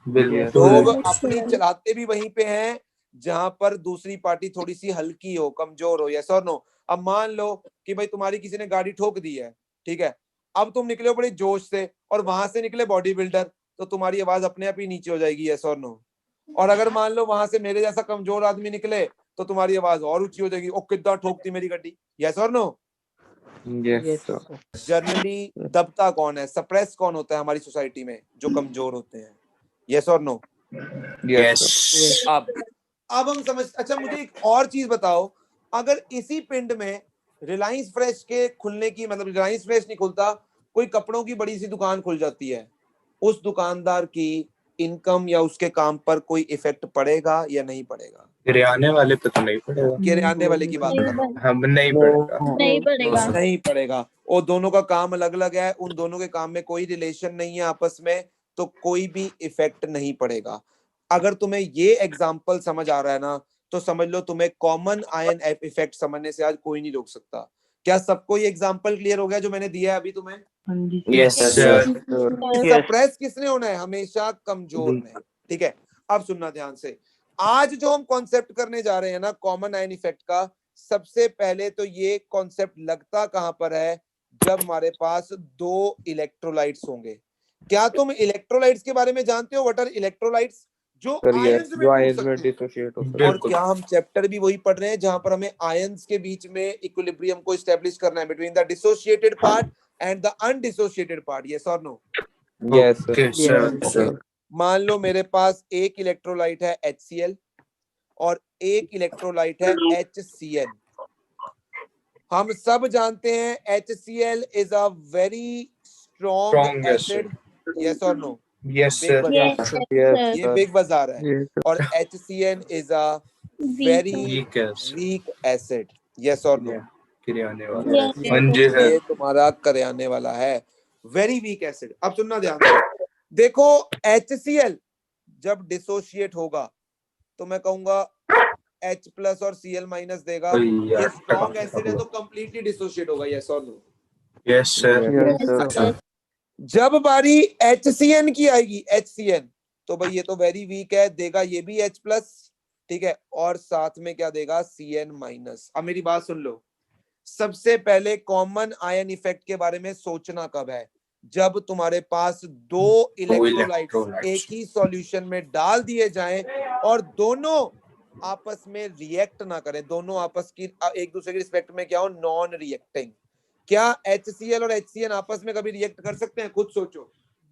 बिल्कुल। लोग Yes, अपनी sir. चलाते भी वहीं पे हैं जहां पर दूसरी पार्टी थोड़ी सी हल्की हो, कमजोर हो, यस और नो? अब मान लो कि भाई तुम्हारी किसी ने गाड़ी ठोक दी है, ठीक है, अब तुम निकले हो बड़े जोश से और वहां से निकले बॉडी बिल्डर, तो तुम्हारी आवाज अपने आप ही नीचे हो जाएगी, यस और नो? और अगर मान लो वहां से मेरे जैसा कमजोर आदमी निकले, तो तुम्हारी आवाज और ऊंची हो जाएगी, ओ कितना ठोकती मेरी गड्डी, यस और no? Yes, Yes, sir. sir. Generally दबता कौन है, सप्रेस कौन होता है हमारी सोसाइटी में? जो कमजोर होते हैं, यस और नो? Yes, sir. यस। अब हम समझ, अच्छा मुझे एक और चीज बताओ, अगर इसी पिंड में रिलायंस फ्रेश के खुलने की, मतलब रिलायंस फ्रेश नहीं खुलता, कोई कपड़ों की बड़ी सी दुकान खुल जाती है, उस दुकानदार की इनकम या उसके काम पर कोई इफेक्ट पड़ेगा या नहीं पड़ेगा? किराने वाले पे तो नहीं पड़ेगा। किराने वाले की बात कर रहा हूँ। हम नहीं पड़ेगा। नहीं पड़ेगा। नहीं पड़ेगा। और दोनों का काम अलग अलग है, उन दोनों के काम में कोई रिलेशन नहीं है आपस में, तो कोई भी इफेक्ट नहीं पड़ेगा। अगर तुम्हें ये एग्जांपल समझ आ रहा है ना, तो समझ लो तुम्हें कॉमन आयन इफेक्ट समझने से आज कोई नहीं रोक सकता। क्या सबको ये एग्जांपल क्लियर हो गया जो मैंने दिया है अभी तुम्हें? Yes Yes, sir. sir. Suppress किसने होना है? हमेशा कमजोर ने। ठीक है, अब सुनना ध्यान से। आज जो हम कॉन्सेप्ट करने जा रहे हैं ना कॉमन आयन इफेक्ट का, सबसे पहले तो ये कॉन्सेप्ट लगता कहां पर है? जब हमारे पास दो इलेक्ट्रोलाइट्स होंगे। क्या तुम इलेक्ट्रोलाइट्स के बारे में जानते हो? What are electrolytes? जो Sir, yes. आयंस में जो टूट आयंस में सकते हैं। डिसोशिएट हो सकते और बिल्कुल। क्या हम चैप्टर भी वही पढ़ रहे हैं जहां पर हमें आयंस के बीच में इक्विलिब्रियम को एस्टेब्लिश करना है, between the dissociated part and the undissociated part, yes और नो? हैं। Yes, sir. Okay sir. मान लो मेरे पास एक इलेक्ट्रोलाइट है HCl और एक इलेक्ट्रोलाइट है HCN। हम सब जानते हैं HCl is a very strong Strong acid, acid. Yes और नो? Yes big sir. बाजार, Yes, Yes, ये sir. बिग बाजार है। Yes, sir. और HCN is a Weak. Very weak acid. Weak acid, yes और नो? किराने वाला। Yes, हाँ जी sir. सर। ये तुम्हारा करियाने वाला है, वेरी वीक एसिड। अब सुनना ध्यान से, देखो HCl जब डिसोशिएट होगा तो मैं कहूंगा H प्लस और Cl माइनस देगा। भैया, ये स्ट्रॉन्ग एसिड है तो कंप्लीटली डिसोशिएट होगा, यस और no? Yes sir. Yes, sir. अच्छा, जब बारी HCN की आएगी, HCN, तो भाई ये तो वेरी वीक है, देगा ये भी H प्लस, ठीक है, और साथ में क्या देगा? Cn minus. अब मेरी बात सुन लो, सबसे पहले कॉमन आयन इफेक्ट के बारे में सोचना कब है? जब तुम्हारे पास दो इलेक्ट्रोलाइट्स electrolytes. एक ही सॉल्यूशन में डाल दिए जाएं और दोनों आपस में रिएक्ट ना करें, दोनों आपस की एक दूसरे के रिस्पेक्ट में क्या हो? Non reacting. क्या HCl और HCN आपस में कभी रिएक्ट कर सकते हैं? खुद सोचो,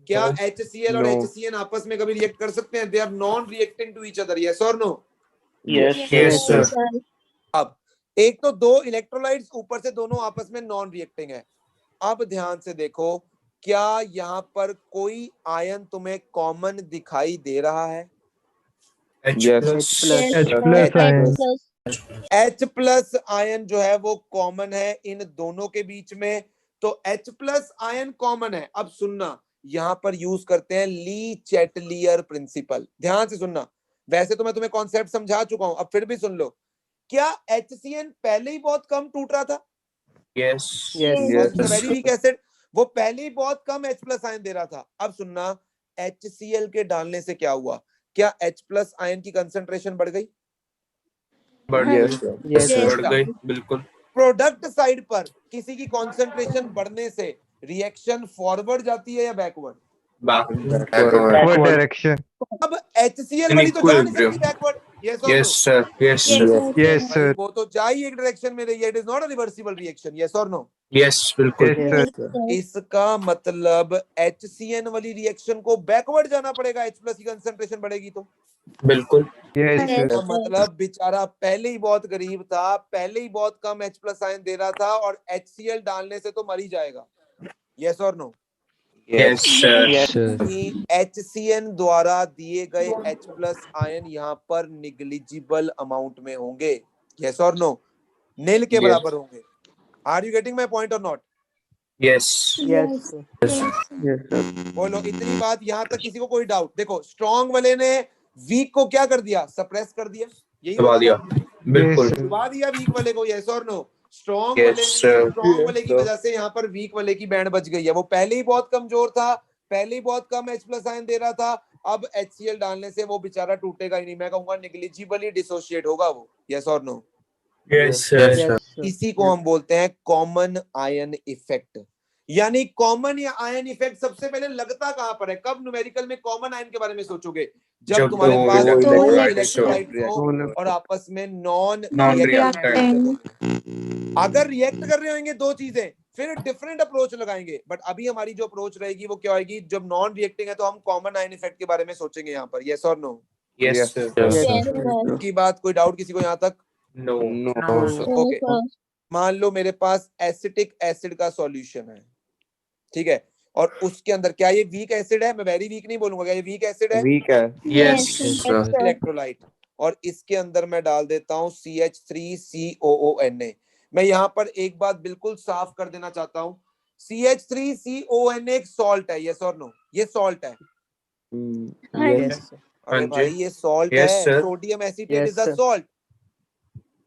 क्या No. HCl और No. HCN आपस में कभी रिएक्ट कर सकते हैं? They are non reacting to each other, yes और no? Yes, Yes, sir. sir. अब एक तो दो इलेक्ट्रोलाइट्स, ऊपर से दोनों आपस में नॉन रिएक्टिंग है। अब ध्यान से देखो, क्या यहाँ पर कोई आयन तुम्हें कॉमन दिखाई दे रहा है? H Yes. plus. Yes, H sir. plus H ion. plus. H plus ion जो है वो कॉमन है इन दोनों के बीच में, तो H प्लस आयन कॉमन है। अब सुनना, यहां पर यूज करते हैं ली चैटलियर प्रिंसिपल। ध्यान से सुनना, वैसे तो मैं तुम्हें कॉन्सेप्ट समझा चुका हूं, अब फिर भी सुन लो। क्या HCN पहले ही बहुत कम टूट रहा था? Yes. Yes. Yes, sir. Very weak acid, वो पहले ही बहुत कम H प्लस आयन दे रहा था। अब सुनना, HCl के डालने से क्या हुआ? क्या H प्लस आयन की कंसंट्रेशन बढ़ गई? बढ़ Yes, sir. Yes, Yes, बढ़ गई बिल्कुल। प्रोडक्ट साइड पर किसी की कॉन्सेंट्रेशन बढ़ने से रिएक्शन फॉरवर्ड जाती है या बैकवर्ड? Backward direction. अब HCl In वाली तो जा नहीं equilibrium. सकती बैकवर्ड, यस और Yes, no? sir. Yes, sir. Yes, भाई sir. वो तो जा ही एक डायरेक्शन में रही है, it is not a reversible reaction, yes और नो? Yes, बिल्कुल. Yes, sir. इसका मतलब HCN वाली रिएक्शन को बैकवर्ड जाना पड़ेगा, H प्लस की कंसंट्रेशन बढ़ेगी तो। बिल्कुल. Yes, इसका sir. मतलब बेचारा पहले ही बहुत गरीब था, पहले ही बहुत कम H प्लस आयन दे रहा था और HCl डालने से तो मर ही जाएगा, यस और no? Yes, sir. Yes, sir. कि HCN द्वारा दिए गए H प्लस आयन यहाँ पर निग्लिजिबल अमाउंट में होंगे, यस और नो? नील के Yes. बराबर होंगे। Are you getting my point और not? Yes. Yes. Yes, sir. बोलो इतनी बात, यहाँ तक किसी को कोई डाउट? देखो स्ट्रॉन्ग वाले ने वीक को क्या कर दिया, सप्रेस कर दिया, यही दबा होता दिया. है? बिल्कुल. Yes, sir. दबा दिया वीक वाले को, यस और नो? स्ट्रॉन्ग Yes, वाले ने, sir. स्ट्रॉन्ग वाले की Yes, वजह से यहाँ पर वीक वाले की बैंड बच गई है। वो पहले ही बहुत कमजोर था, पहले ही बहुत कम H प्लस आयन दे रहा था, अब HCl डालने से वो बेचारा टूटेगा ही नहीं, मैं कहूंगा निग्लिजिबली डिसोशिएट होगा वो, यस और no? Yes, sir. Yes, sir. इसी को हम बोलते हैं कॉमन आयन इफेक्ट। यानी कॉमन या आयन इफेक्ट सबसे पहले लगता कहां पर है? कब न्यूमेरिकल में कॉमन आयन के बारे में सोचोगे? जब तुम्हारे दो पास दो इलेक्ट्रोलाइट्स हो. इलेक्ट्रोलाइट हो और आपस में नॉन Non-reactant. अगर रिएक्ट कर रहे होंगे दो चीजें, फिर डिफरेंट अप्रोच लगाएंगे, बट अभी हमारी जो अप्रोच रहेगी वो क्या होगी? जब नॉन रिएक्टिंग है तो हम कॉमन आयन इफेक्ट के बारे में सोचेंगे यहाँ पर, यस और no? Yes, Yes, sir. Yes, Yes, sir. sir. की बात, कोई डाउट किसी को यहाँ तक? No. No, No. sir. Yes, okay, sir. मान लो मेरे पास एसिटिक एसिड का सॉल्यूशन है, ठीक है, और उसके अंदर क्या ये वीक एसिड है? मैं वेरी वीक नहीं बोलूंगा, क्या ये वीक एसिड है? Weak है. Yes, Yes, sir. sir. Electrolyte, और इसके अंदर मैं डाल देता हूं CH3COONA। मैं यहाँ पर एक बात बिल्कुल साफ कर देना चाहता हूं, CH3CONA एक सॉल्ट है, यस और नो? ये सॉल्ट है। Yes, sir. अरे हाँ जी। भाई ये सॉल्ट Yes, है, sir. Sodium acetate Yes, is a sir. Salt,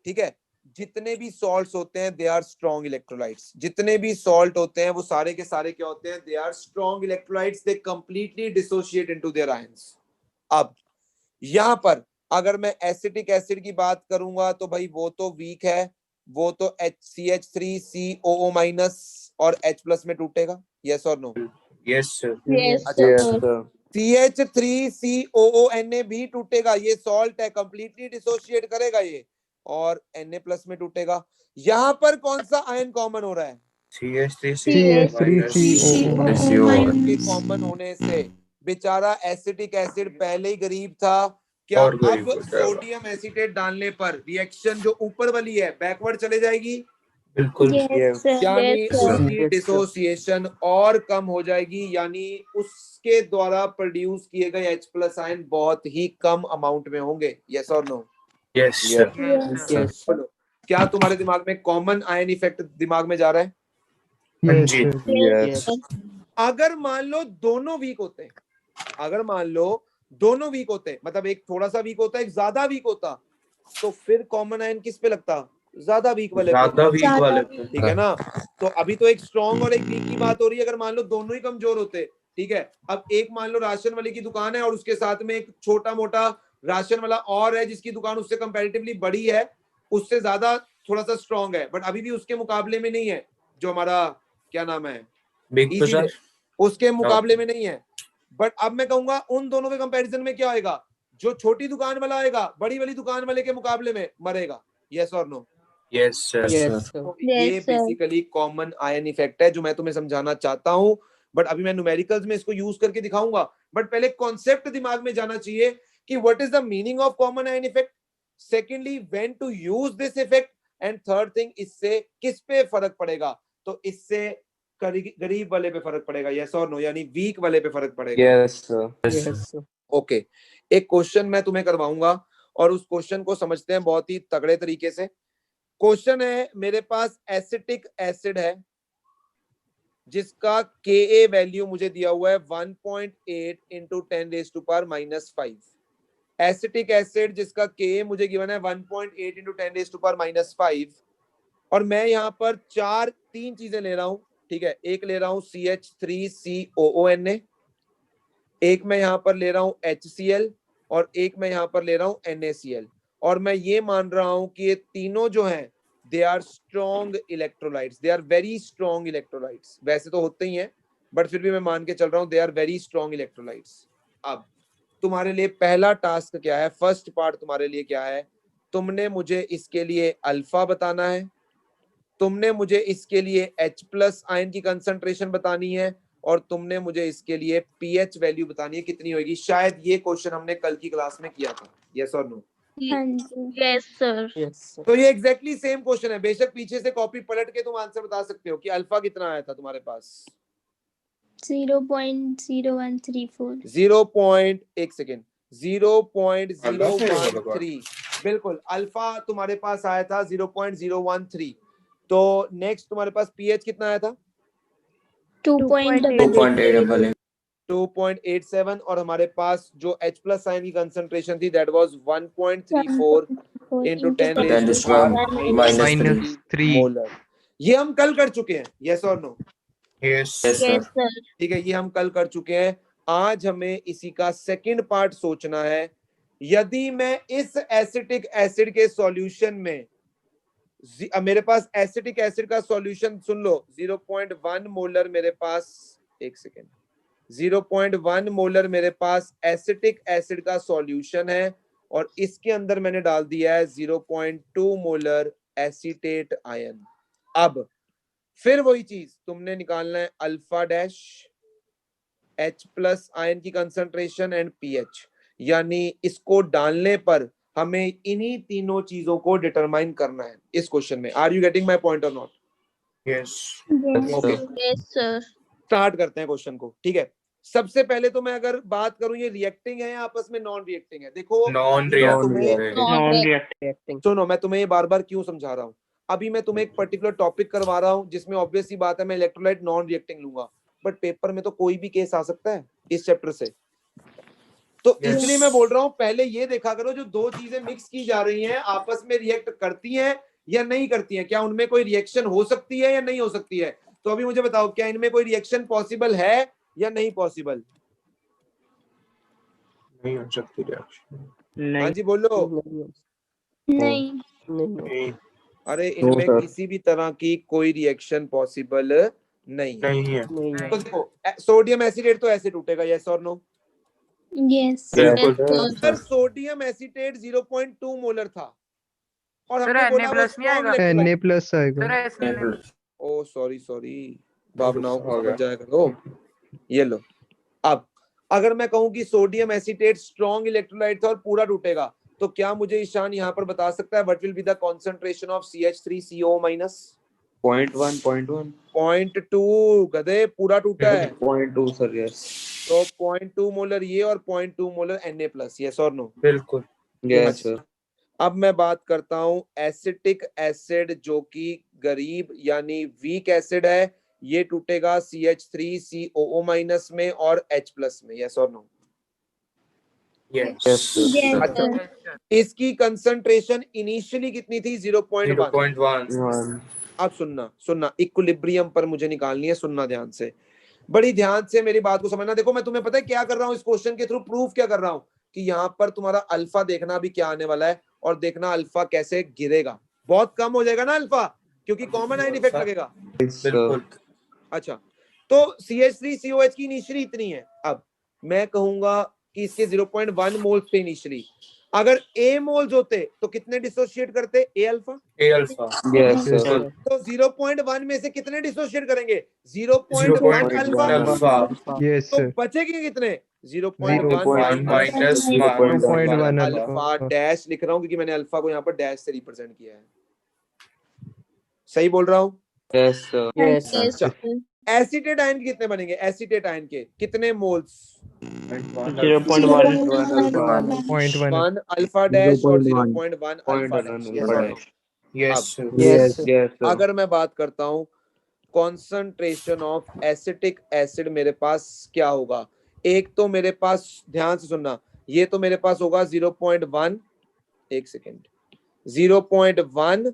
ठीक है? जितने भी सॉल्ट्स होते हैं दे आर स्ट्रॉन्ग इलेक्ट्रोलाइट्स, जितने भी सॉल्ट होते हैं वो सारे के सारे क्या होते हैं? They are strong electrolytes, they completely dissociate into their ions. अब यहाँ पर अगर मैं एसिटिक एसिड की बात करूंगा तो भाई वो तो वीक है, वो तो CH3COO- और H प्लस में टूटेगा, यस और नो? Yes, sir. Yes, अच्छा, Yes, sir. sir. CH3COONA भी टूटेगा, ये सॉल्ट है, कंप्लीटली डिसोशिएट करेगा ये, और Na प्लस में टूटेगा। यहाँ पर कौन सा आयन कॉमन हो रहा है? CH3CO. के कॉमन होने से बेचारा एसिटिक एसिड पहले ही गरीब था, क्या और गरीब अब हो जाएगा। सोडियम एसीटेट डालने पर रिएक्शन जो ऊपर वाली है बैकवर्ड चले जाएगी, बिल्कुल। Yes, sir. यानी Yes, sir. उसकी Yes, sir. डिसोसिएशन और कम हो जाएगी, यानी उसके द्वारा प्रोड्यूस किए गए H प्लस आयन बहुत ही कम अमाउंट में होंगे, यस और no? Yes, sir. Yes, sir. Yes. बोलो, क्या तुम्हारे दिमाग में कॉमन आयन इफेक्ट दिमाग में जा रहा है? हाँ जी। Yes. Yes. अगर मान लो दोनों वीक होते हैं, अगर मान लो दोनों वीक होते, मतलब एक थोड़ा सा वीक होता है, एक ज्यादा वीक होता, तो फिर कॉमन आयन किस पे लगता? ज्यादा वीक वाले पे, ज्यादा वीक वाले पे। ठीक है ना? तो अभी तो एक स्ट्रॉन्ग और एक वीक की बात हो रही है, अगर मान लो दोनों ही कमजोर होते, ठीक है? अब एक मान लो राशन वाले की दुकान है और उसके साथ में एक छोटा मोटा राशन वाला और है जिसकी दुकान उससे कंपैरेटिवली बड़ी है, उससे ज्यादा थोड़ा सा स्ट्रॉन्ग है, बट अभी भी उसके मुकाबले में नहीं है, जो हमारा क्या नाम है, बिग Easy बाजार। है, उसके मुकाबले में नहीं है। बट अब मैं कहूंगा उन दोनों के कंपैरिजन में क्या आएगा? जो छोटी दुकान वाला आएगा बड़ी वाली दुकान वाले के मुकाबले में मरेगा, यस और no? Yes, sir. Yes, sir. तो Yes, ये sir. Basically common ion effect है जो मैं तुम्हें समझाना चाहता हूं, बट अभी मैं न्यूमेरिकल्स में इसको यूज करके दिखाऊंगा, बट पहले कॉन्सेप्ट दिमाग में जाना चाहिए कि what is the meaning of common ion effect, secondly when to use this effect, and third thing इससे किस पे फर्क पड़ेगा? तो इससे गरीब वाले पे फर्क पड़ेगा, यस और नो? यानी वीक वाले पे फर्क पड़ेगा। Yes, sir. Yes, sir. Okay, एक क्वेश्चन मैं तुम्हें करवाऊंगा और उस क्वेश्चन को समझते हैं बहुत ही तगड़े तरीके से। क्वेश्चन है, मेरे पास एसिटिक एसिड है जिसका Ka वैल्यू मुझे दिया हुआ है 1.8 इंटू 10⁻⁻⁵। एसिटिक एसिड जिसका Ka मुझे गिवन है 1.8 इंटू 10⁻⁻⁵, और मैं यहाँ पर तीन चीजें ले रहा हूं, ठीक है? एक ले रहा हूं CH3COONA, एक मैं यहाँ पर ले रहा हूं HCl, और एक मैं यहाँ पर ले रहा हूं NaCl, और मैं ये मान रहा हूं कि ये तीनों जो हैं they are strong electrolytes, they are very strong electrolytes. वैसे तो होते ही हैं बट फिर भी मैं मान के चल रहा हूं they are very strong electrolytes. अब तुम्हारे लिए पहला टास्क क्या है, फर्स्ट पार्ट तुम्हारे लिए क्या है, तुमने मुझे इसके लिए अल्फा बताना है, तुमने मुझे इसके लिए H+ आयन की कंसंट्रेशन बतानी है, और तुमने मुझे इसके लिए pH वैल्यू बतानी है कितनी होगी। शायद ये क्वेश्चन हमने कल की क्लास में किया था, यस और नो? Yes, sir. यस तो ये एग्जैक्टली सेम क्वेश्चन है, बेशक पीछे से कॉपी पलट के तुम आंसर बता सकते हो कि अल्फा कितना आया था तुम्हारे पास। 0.0134. 1 सेकेंड 0.013, बिल्कुल अल्फा तुम्हारे पास आया था 0.013। तो नेक्स्ट तुम्हारे पास pH कितना आया था? 2.88. 2.87, और हमारे पास जो H+ आयन की कंसंट्रेशन थी दैट वाज 1.34 into 10⁻³ -3 मोलर। ये हम कल कर चुके हैं, यस और नो? Yes Yes, sir. ठीक है, ये हम कल कर चुके हैं। आज हमें इसी का सेकंड पार्ट सोचना है। यदि मैं इस एसिटिक एसिड के सॉल्यूशन में मेरे पास एसिटिक एसिड का सॉल्यूशन सुन लो, 0.1 मोलर मेरे पास, 1 सेकेंड, 0.1 मोलर मेरे पास एसिटिक एसिड का सॉल्यूशन है, और इसके अंदर मैंने डाल दिया है 0.2 मोलर एसीटेट आयन। अब फिर वही चीज तुमने निकालना है अल्फा डैश, H+ आयन की कंसंट्रेशन एंड pH, यानी इसको डालने पर हमें इन्हीं तीनों चीजों को डिटरमाइन करना है इस क्वेश्चन में। Are you getting my point और not? Yes okay, Yes, sir. Start करते हैं क्वेश्चन को। ठीक है, सबसे पहले तो मैं अगर बात करूं ये रिएक्टिंग है या आपस में नॉन रिएक्टिंग है। देखो नॉन रिएक्टिंग। सुनो, मैं तुम्हें ये बार बार क्यों समझा रहा हूँ। अभी मैं तुम्हें एक पर्टिकुलर टॉपिक करवा रहा हूँ जिसमें ऑब्वियस सी बात है मैं इलेक्ट्रोलाइट नॉन रिएक्टिंग लूंगा, बट पेपर में तो कोई भी केस आ सकता है इस चैप्टर से। तो इसलिए मैं बोल रहा हूँ पहले ये देखा करो जो दो चीजें मिक्स की जा रही हैं आपस में रिएक्ट करती हैं या नहीं करती हैं, क्या उनमें कोई रिएक्शन हो सकती है या नहीं हो सकती है। तो अभी मुझे बताओ क्या इनमें कोई रिएक्शन पॉसिबल है या नहीं पॉसिबल? नहीं हो सकती रिएक्शन। हाँ जी बोलो। नहीं. नहीं अरे इनमें किसी भी तरह की कोई रिएक्शन पॉसिबल नहीं है। नहीं है। नहीं तो देखो सोडियम एसिटेट तो ऐसे टूटेगा, यस और नो? Yes. बिल्कुल। अगर सोडियम एसिटेट 0.2 मोलर था और हमने बोला वो स्ट्रॉन्ग Na इलेक्ट्रोलाइट, plus आएगा। ओ सॉरी भावनाओं को हो गया। समझ जाया करो। ये लो, अब अगर मैं कहूं कि सोडियम एसिटेट स्ट्रॉन्ग इलेक्ट्रोलाइट था और पूरा टूटेगा, तो क्या मुझे ईशान यहाँ पर बता सकता है what will be the concentration of CH3CO-? 0.2 गधे, पूरा टूटा है। 0.2 सर, यस तो 0.2 मोलर ये और 0.2 मोलर Na+, यस और नो? बिल्कुल। Yes sir. अब मैं बात करता हूं एसिटिक एसिड जो कि गरीब यानी वीक एसिड है, ये टूटेगा CH3COO- में और H+ में, यस और नो? यस Yes, अच्छा, sir. इसकी कंसंट्रेशन इनिशियली कितनी थी? 0.1। 0.1। अब सुनना इक्विलिब्रियम पर मुझे निकालनी है, सुनना ध्यान से, बड़ी ध्यान से मेरी बात को समझना। देखो मैं तुम्हें पता है क्या कर रहा हूं इस क्वेश्चन के थ्रू, प्रूफ क्या कर रहा हूं कि यहाँ पर तुम्हारा अल्फा देखना भी क्या आने वाला है, और देखना अल्फा कैसे गिरेगा। बहुत कम हो जाएगा ना अल्फा, क्योंकि कॉमन आयन इफेक्ट लगेगा। बिल्कुल। अच्छा, तो CH3COH की इनिशियली इतनी है। अब मैं कहूंगा कि इसके 0.1 मोल्स थे इनिशियली, अगर A मोल्स होते तो कितने डिसोशिएट करते? A alpha. A alpha. Yes sir. तो 0.1 में से कितने डिसोशिएट करेंगे? 0.1 अल्फा। अल्फा। Yes तो sir. बचेंगे कितने? 0.1 0.1 माइनस 0.1 अल्फा डैश लिख रहा हूं क्योंकि मैंने अल्फा को यहाँ पर डैश से रिप्रेजेंट किया है। सही बोल रहा हूँ? Yes sir. Yes Yes, sir. Acetate ion के कितने बनेंगे? एसिटेट आयन के कितने मोल्स? 0.1 1 अल्फा डैश और 0.1 alpha dash. Yes yes yes sir. अगर मैं बात करता हूं कॉन्सेंट्रेशन ऑफ एसिटिक एसिड मेरे पास क्या होगा? एक तो मेरे पास, ध्यान से सुनना, ये तो मेरे पास होगा 0.1, 1 second, 0.1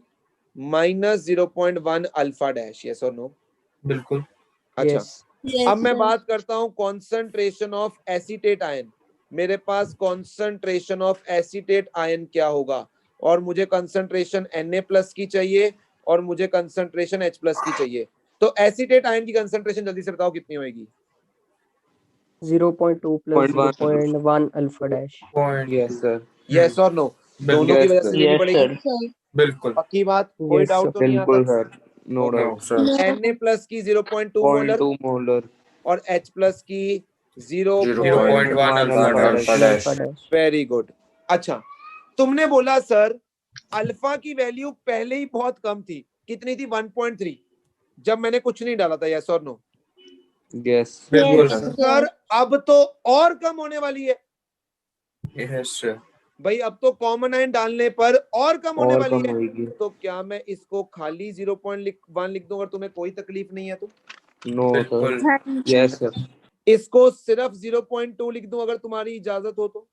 minus 0.1 alpha dash, yes और नो? बिल्कुल। अच्छा, Yes, अब मैं sir. बात करता हूं कॉन्सेंट्रेशन ऑफ एसीटेट आयन। मेरे पास कॉन्सेंट्रेशन ऑफ एसीटेट आयन क्या होगा? और मुझे कंसंट्रेशन Na+ की चाहिए और मुझे कंसंट्रेशन H प्लस की चाहिए। तो एसीटेट आयन की कंसंट्रेशन जल्दी से बताओ कितनी होगी? 0.2 plus 0.1 alpha dash. Point Yes, sir. Yes और नो? दोनों की Yes, वजह से sir. लेनी Yes, पड़ेगी। sir. बिल्कुल पक्की बात, कोई Yes, डाउट sir. तो नहीं आता? बिल्कुल sir. No Okay. doubt. Sir Na plus की 0.2 मोलर 0.2 molar. और H प्लस की 0.1 1 alpha alpha dash dash. Alpha dash. Very good. अच्छा, तुमने बोला सर अल्फा की वैल्यू पहले ही बहुत कम थी, कितनी थी? 1.3, जब मैंने कुछ नहीं डाला था। यस और नो? Yes. बिल्कुल Yes, सर सर अब तो और कम होने वाली है यस सर भाई, अब तो कॉमन आयन डालने पर और कम होने और वाली कम है। होगी. तो क्या मैं इसको खाली 0.1 लिख दूं अगर तुम्हें कोई तकलीफ नहीं है तो? No, sir. बिल्कुल Yes, sir. इसको सिर्फ 0.2 लिख दूं अगर तुम्हारी इजाजत हो तो?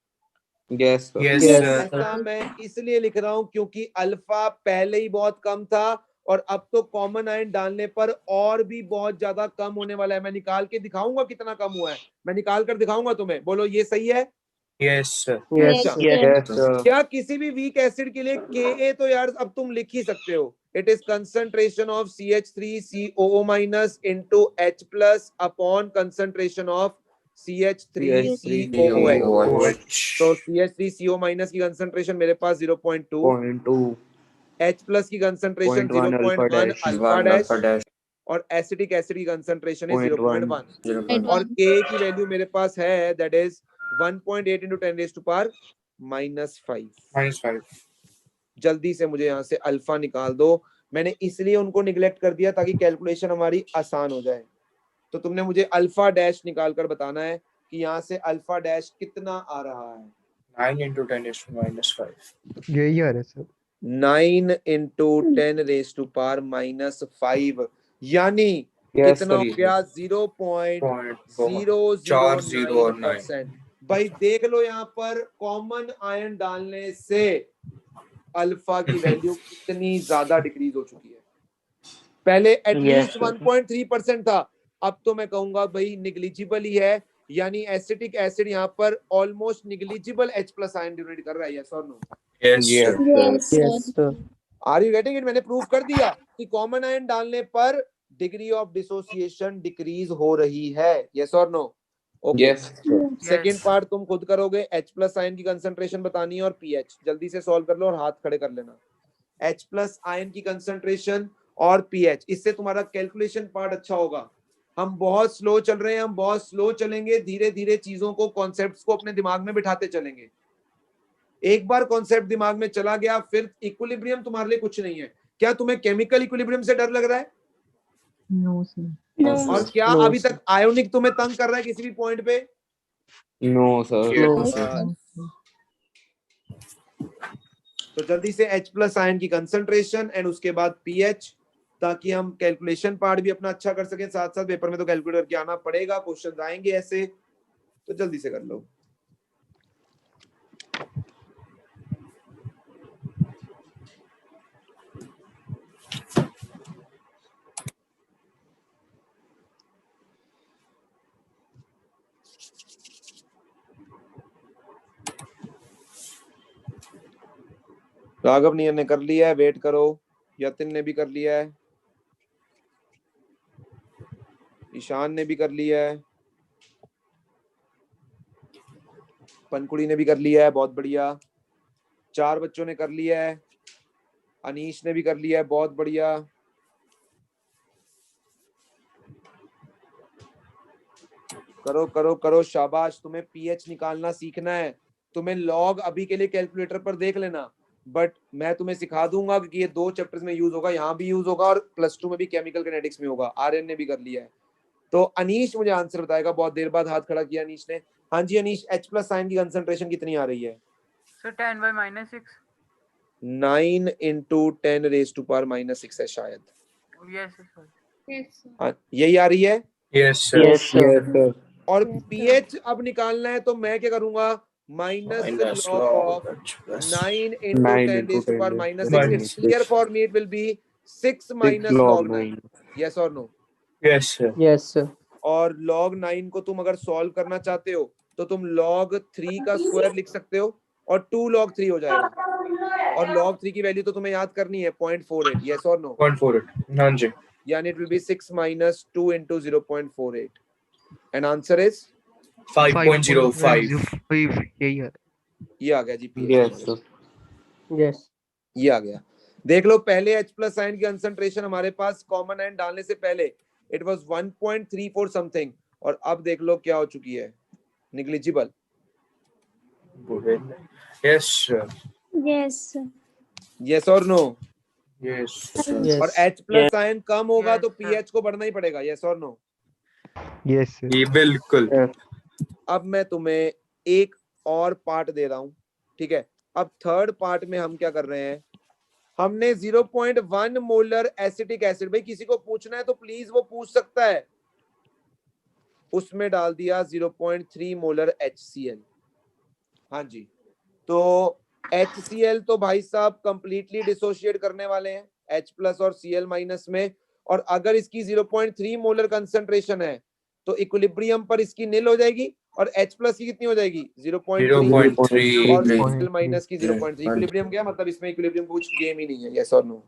Yes, sir. Yes Yes, sir ऐसा मैं इसलिए लिख रहा हूं क्योंकि अल्फा पहले ही बहुत कम था और अब तो कॉमन आयन डालने पर और भी बहुत ज्यादा कम होने वाला है। मैं निकाल के दिखाऊंगा कितना कम हुआ है, मैं निकाल कर दिखाऊंगा तुम्हें। बोलो ये सही है? यस सर yes, अच्छा, sir. Yes, sir. क्या किसी भी वीक एसिड के लिए Ka तो यार अब तुम लिख ही सकते हो, it is concentration of CH3COO minus into H plus upon concentration of CH3COOH। तो CH3CO माइनस की कंसंट्रेशन मेरे पास 0.2, 0.2. H प्लस की concentration 0.1 alpha 0.1 dash. Alpha dash और एसिटिक एसिड की कंसंट्रेशन है 0.1 और K की वैल्यू मेरे पास है that is 1.8 into 10 raised to power -5। -5 जल्दी से मुझे यहाँ से अल्फा निकाल दो। मैंने इसलिए उनको निगलेक्ट कर दिया ताकि कैलकुलेशन हमारी आसान हो जाए। तो तुमने मुझे अल्फा डैश निकाल कर बताना है कि यहाँ से अल्फा डैश कितना आ रहा है। 9 into 10 is to -5 यही आ रहा है sir 9 into 10 raised to power -5 यानी Yes, कितना हो sir. गया? Point 0.009%। भाई देख लो यहाँ पर कॉमन आयन डालने से अल्फा की वैल्यू कितनी ज्यादा डिक्रीज हो चुकी है। पहले एटलीस्ट 1.3% था, अब तो मैं कहूंगा भाई निग्लिजिबल ही है, यानी एसिटिक एसिड यहाँ पर almost negligible H plus ion donate कर रहा है। यस और no? yes Yes, sir sir. Yes, sir. Are you getting it? मैंने प्रूव कर दिया कि कॉमन आयन डालने पर डिग्री ऑफ डिसोसिएशन डिक्रीज हो रही है। यस और no? Okay, Yes, sir. Second part तुम खुद करोगे। H प्लस आयन की कंसंट्रेशन बतानी है और pH जल्दी से सॉल्व कर लो और हाथ खड़े कर लेना। H प्लस आयन की कंसंट्रेशन और pH, इससे तुम्हारा कैलकुलेशन पार्ट अच्छा होगा। हम बहुत स्लो चल रहे हैं, हम बहुत स्लो चलेंगे, धीरे धीरे चीजों को, कॉन्सेप्ट्स को अपने दिमाग में बिठाते चलेंगे। एक बार कॉन्सेप्ट दिमाग में चला गया फिर इक्विलिब्रियम तुम्हारे लिए कुछ नहीं है। क्या तुम्हें केमिकल इक्विलिब्रियम से डर लग रहा है? No sir. No. और क्या No, अभी sir. तक आयोनिक तुम्हें तंग कर रहा है किसी भी पॉइंट पे? No, sir. No, yes sir. तो जल्दी से H प्लस आयन की कंसंट्रेशन एंड उसके बाद pH, ताकि हम कैलकुलेशन पार्ट भी अपना अच्छा कर सकें। साथ साथ पेपर में तो कैलकुलेट करके आना पड़ेगा, क्वेश्चंस आएंगे ऐसे, तो जल्दी से कर लो। राघव नियर ने कर लिया है, वेट करो। यतिन ने भी कर लिया है, ईशान ने भी कर लिया है, पनकुड़ी ने भी कर लिया है, बहुत बढ़िया। 4 बच्चों ने कर लिया है, अनीश ने भी कर लिया है, बहुत बढ़िया। करो करो करो, शाबाश। तुम्हें pH निकालना सीखना है। तुम्हें लॉग अभी के लिए कैलकुलेटर पर देख लेना, बट मैं तुम्हें सिखा दूंगा क्योंकि ये 2 चैप्टर्स में यूज होगा, यहाँ भी यूज होगा और +2 में भी केमिकल किनेटिक्स में होगा। आर्यन ने भी कर लिया है। तो अनीश मुझे आंसर बताएगा, बहुत देर बाद हाथ खड़ा किया अनीश ने। हाँ जी अनीश, H प्लस आयन की कंसंट्रेशन कितनी आ रही है? Sir 10/-6। 9 into 10 raised to power -6 है शायद। Yes sir. Yes, sir. हाँ, यही आ रही है। yes sir Yes, sir. Yes, sir. और Yes, sir. pH अब निकालना है तो मैं क्या करूंगा? Minus minus log log of H plus 9 into 9 10 into raised to 10 power raised to -6. minus It's clear 6. for me, it will be 6 minus 6 log log 9. 9. Yes or no? yes sir Yes, sir. और log 9 को तुम अगर solve करना चाहते हो तो तुम log 3 का स्क्वायर लिख सकते हो और 2 log 3 हो जाएगा। और log 3 की वैल्यू तो तुम्हें याद करनी है 0.48, yes or no? 0.48 हाँ जी यानी it will be 6 minus 2 into 0.48 and answer is 5.05 यही है ये आ गया जी pH Yes, sir. यस ये आ गया। देख लो पहले H प्लस आयन की कंसंट्रेशन हमारे पास कॉमन आयन डालने से पहले इट वाज 1.34 समथिंग और अब देख लो क्या हो चुकी है, negligible. yes sir Yes. Yes और नो? yes और यस H प्लस आयन कम होगा Yes, तो sir. pH को बढ़ना ही पड़ेगा, यस और नो? यस ये बिल्कुल अब मैं तुम्हें एक और पार्ट दे रहा हूं, ठीक है? अब थर्ड पार्ट में हम क्या कर रहे हैं, हमने 0.1 मोलर एसिटिक एसिड, भाई किसी को पूछना है तो प्लीज वो पूछ सकता है, उसमें डाल दिया 0.3 मोलर HCl। हाँ जी, तो HCl तो भाई साहब कंप्लीटली डिसोशिएट करने वाले हैं H प्लस और Cl माइनस में, और अगर इसकी 0.3 मोलर कंसंट्रेशन है तो इक्विलिब्रियम पर इसकी नील हो जाएगी और H प्लस की कितनी हो जाएगी 0.3 और Cl माइनस की 0.3। इक्विलिब्रियम क्या मतलब, इसमें इक्विलिब्रियम कुछ गेम ही नहीं है, यस और no?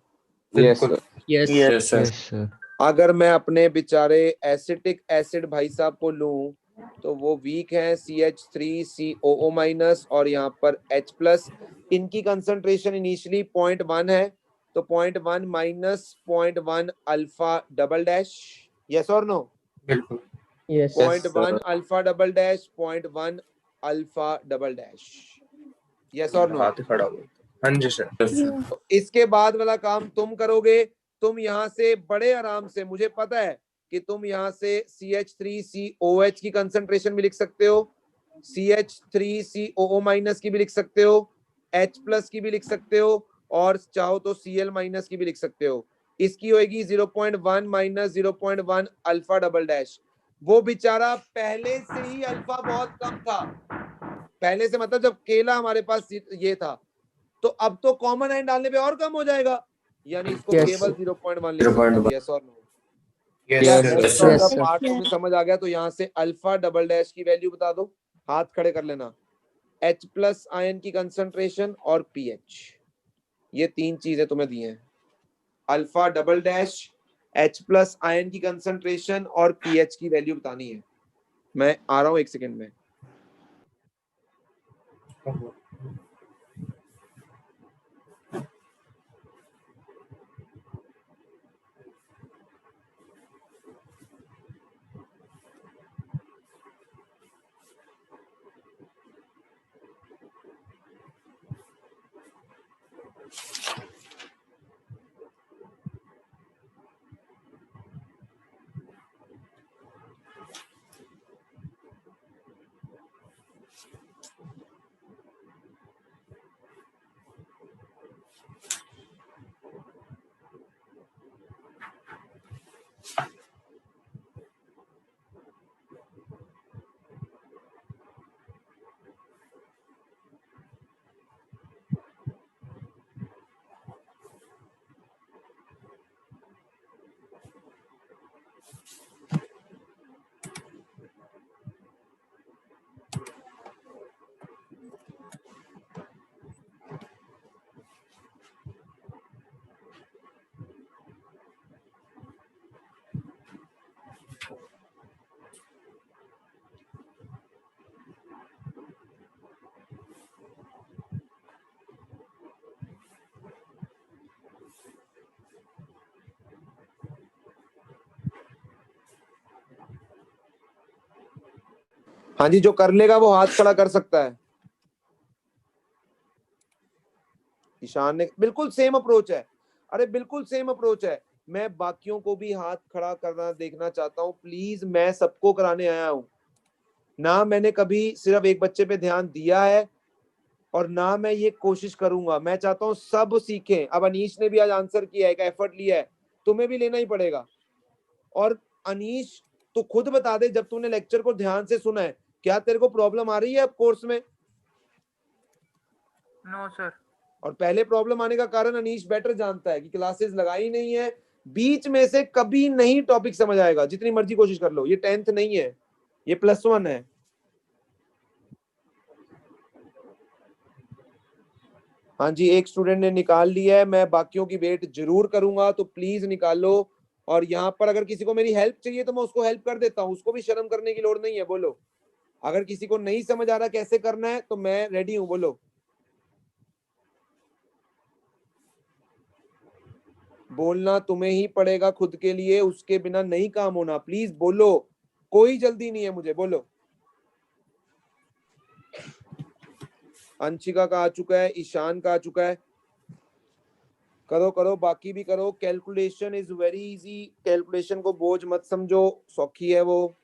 Yes, sir. Yes sir अगर मैं अपने बेचारे एसिटिक एसिड भाई साहब को लूं तो वो वीक है CH3COO माइनस और यहाँ पर H प्लस, इनकी कंसंट्रेशन इनिशियली 0.1 है तो 0.1 minus 0.1 alpha double dash, yes और नो? बिल्कुल yes 0.1 alpha double dash 0.1 alpha double dash, yes और नो? हाथ खड़ा हो हाँ जी सर तो इसके बाद वाला काम तुम करोगे, तुम यहाँ से बड़े आराम से, मुझे पता है कि तुम यहाँ से CH3COH की कंसंट्रेशन भी लिख सकते हो, CH3COO माइनस की भी लिख सकते हो, H प्लस की भी लिख सकते हो, और चाहो तो Cl माइनस की भी लिख सकते हो। इसकी होगी 0.1 माइनस 0.1 अल्फा डबल डैश। वो बेचारा पहले से ही अल्फा बहुत कम था, पहले से मतलब जब केला हमारे पास ये था, तो अब तो कॉमन आयन डालने पे और कम हो जाएगा, यानी इसको Yes. केवल 0.1 लिख सकता हूं, यस और नो? yes क्या sir H का Yes, sir. पार्ट तुम्हें समझ आ गया? तो यहाँ से अल्फा डबल डैश की वैल्यू बता दो, हाथ खड़े कर लेना। H प्लस आयन की कंसंट्रेशन और pH, ये तीन चीजें तुम्हें दी हैं। Alpha double dash, H plus ion की कंसंट्रेशन और pH की वैल्यू बतानी है। मैं आ रहा हूं एक सेकेंड में। हाँ जी, जो कर लेगा वो हाथ खड़ा कर सकता है। ईशान ने बिल्कुल सेम अप्रोच है, अरे बिल्कुल सेम अप्रोच है। मैं बाकियों को भी हाथ खड़ा करना देखना चाहता हूँ प्लीज, मैं सबको कराने आया हूँ ना, मैंने कभी सिर्फ एक बच्चे पे ध्यान दिया है और ना मैं ये कोशिश करूंगा। मैं चाहता हूँ सब सीखें। अब अनीश ने भी आज आंसर किया है, एक एफर्ट लिया है, तुम्हें भी लेना ही पड़ेगा। और अनीश तो खुद बता दे, जब तूने लेक्चर को ध्यान से सुना है, क्या तेरे को प्रॉब्लम आ रही है अब कोर्स में? No sir. और पहले प्रॉब्लम आने का कारण अनीश बेटर जानता है कि क्लासेस लगाई नहीं है, बीच में से कभी नहीं टॉपिक समझ आएगा, जितनी मर्जी कोशिश कर लो। ये 10th नहीं है, ये +1 है। हाँ जी, एक स्टूडेंट ने निकाल लिया है, मैं बाकियों की वेट जरूर करूंगा, तो प्लीज निकालो। और यहाँ पर अगर किसी को मेरी हेल्प चाहिए तो मैं उसको हेल्प कर देता हूँ, उसको भी शर्म करने की लोड़ नहीं है। बोलो, अगर किसी को नहीं समझ आ रहा कैसे करना है तो मैं रेडी हूँ। बोलो, बोलना तुम्हें ही पड़ेगा खुद के लिए, उसके बिना नहीं काम होना। प्लीज बोलो, कोई जल्दी नहीं है मुझे। बोलो, अंशिका का आ चुका है, ईशान का आ चुका है। करो करो, बाकी भी करो। Calculation is very easy, calculation को बोझ मत समझो, सौखी है वो।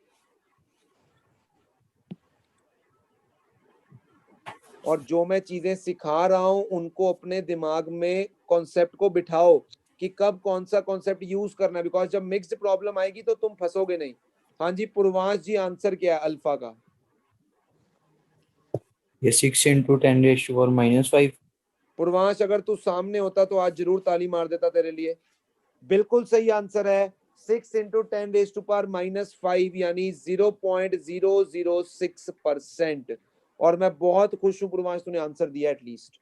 और जो मैं चीजें सिखा रहा हूं उनको अपने दिमाग में कॉन्सेप्ट को बिठाओ कि कब कौन सा कॉन्सेप्ट यूज करना है, बिकॉज जब मिक्स्ड प्रॉब्लम आएगी तो तुम फंसोगे नहीं। हाँ जी, पूर्वांश जी, आंसर क्या है अल्फा का? ये 6 into 10 raised to power minus 5. Purvansh, अगर तू सामने होता तो आज जरूर ताली मार देता तेरे लिए। बिल्कुल सही आंसर है, 6 into 10 raised to power minus 5 यानी 0.006%। और मैं बहुत खुश हूं पूर्वांश, तूने आंसर दिया at least.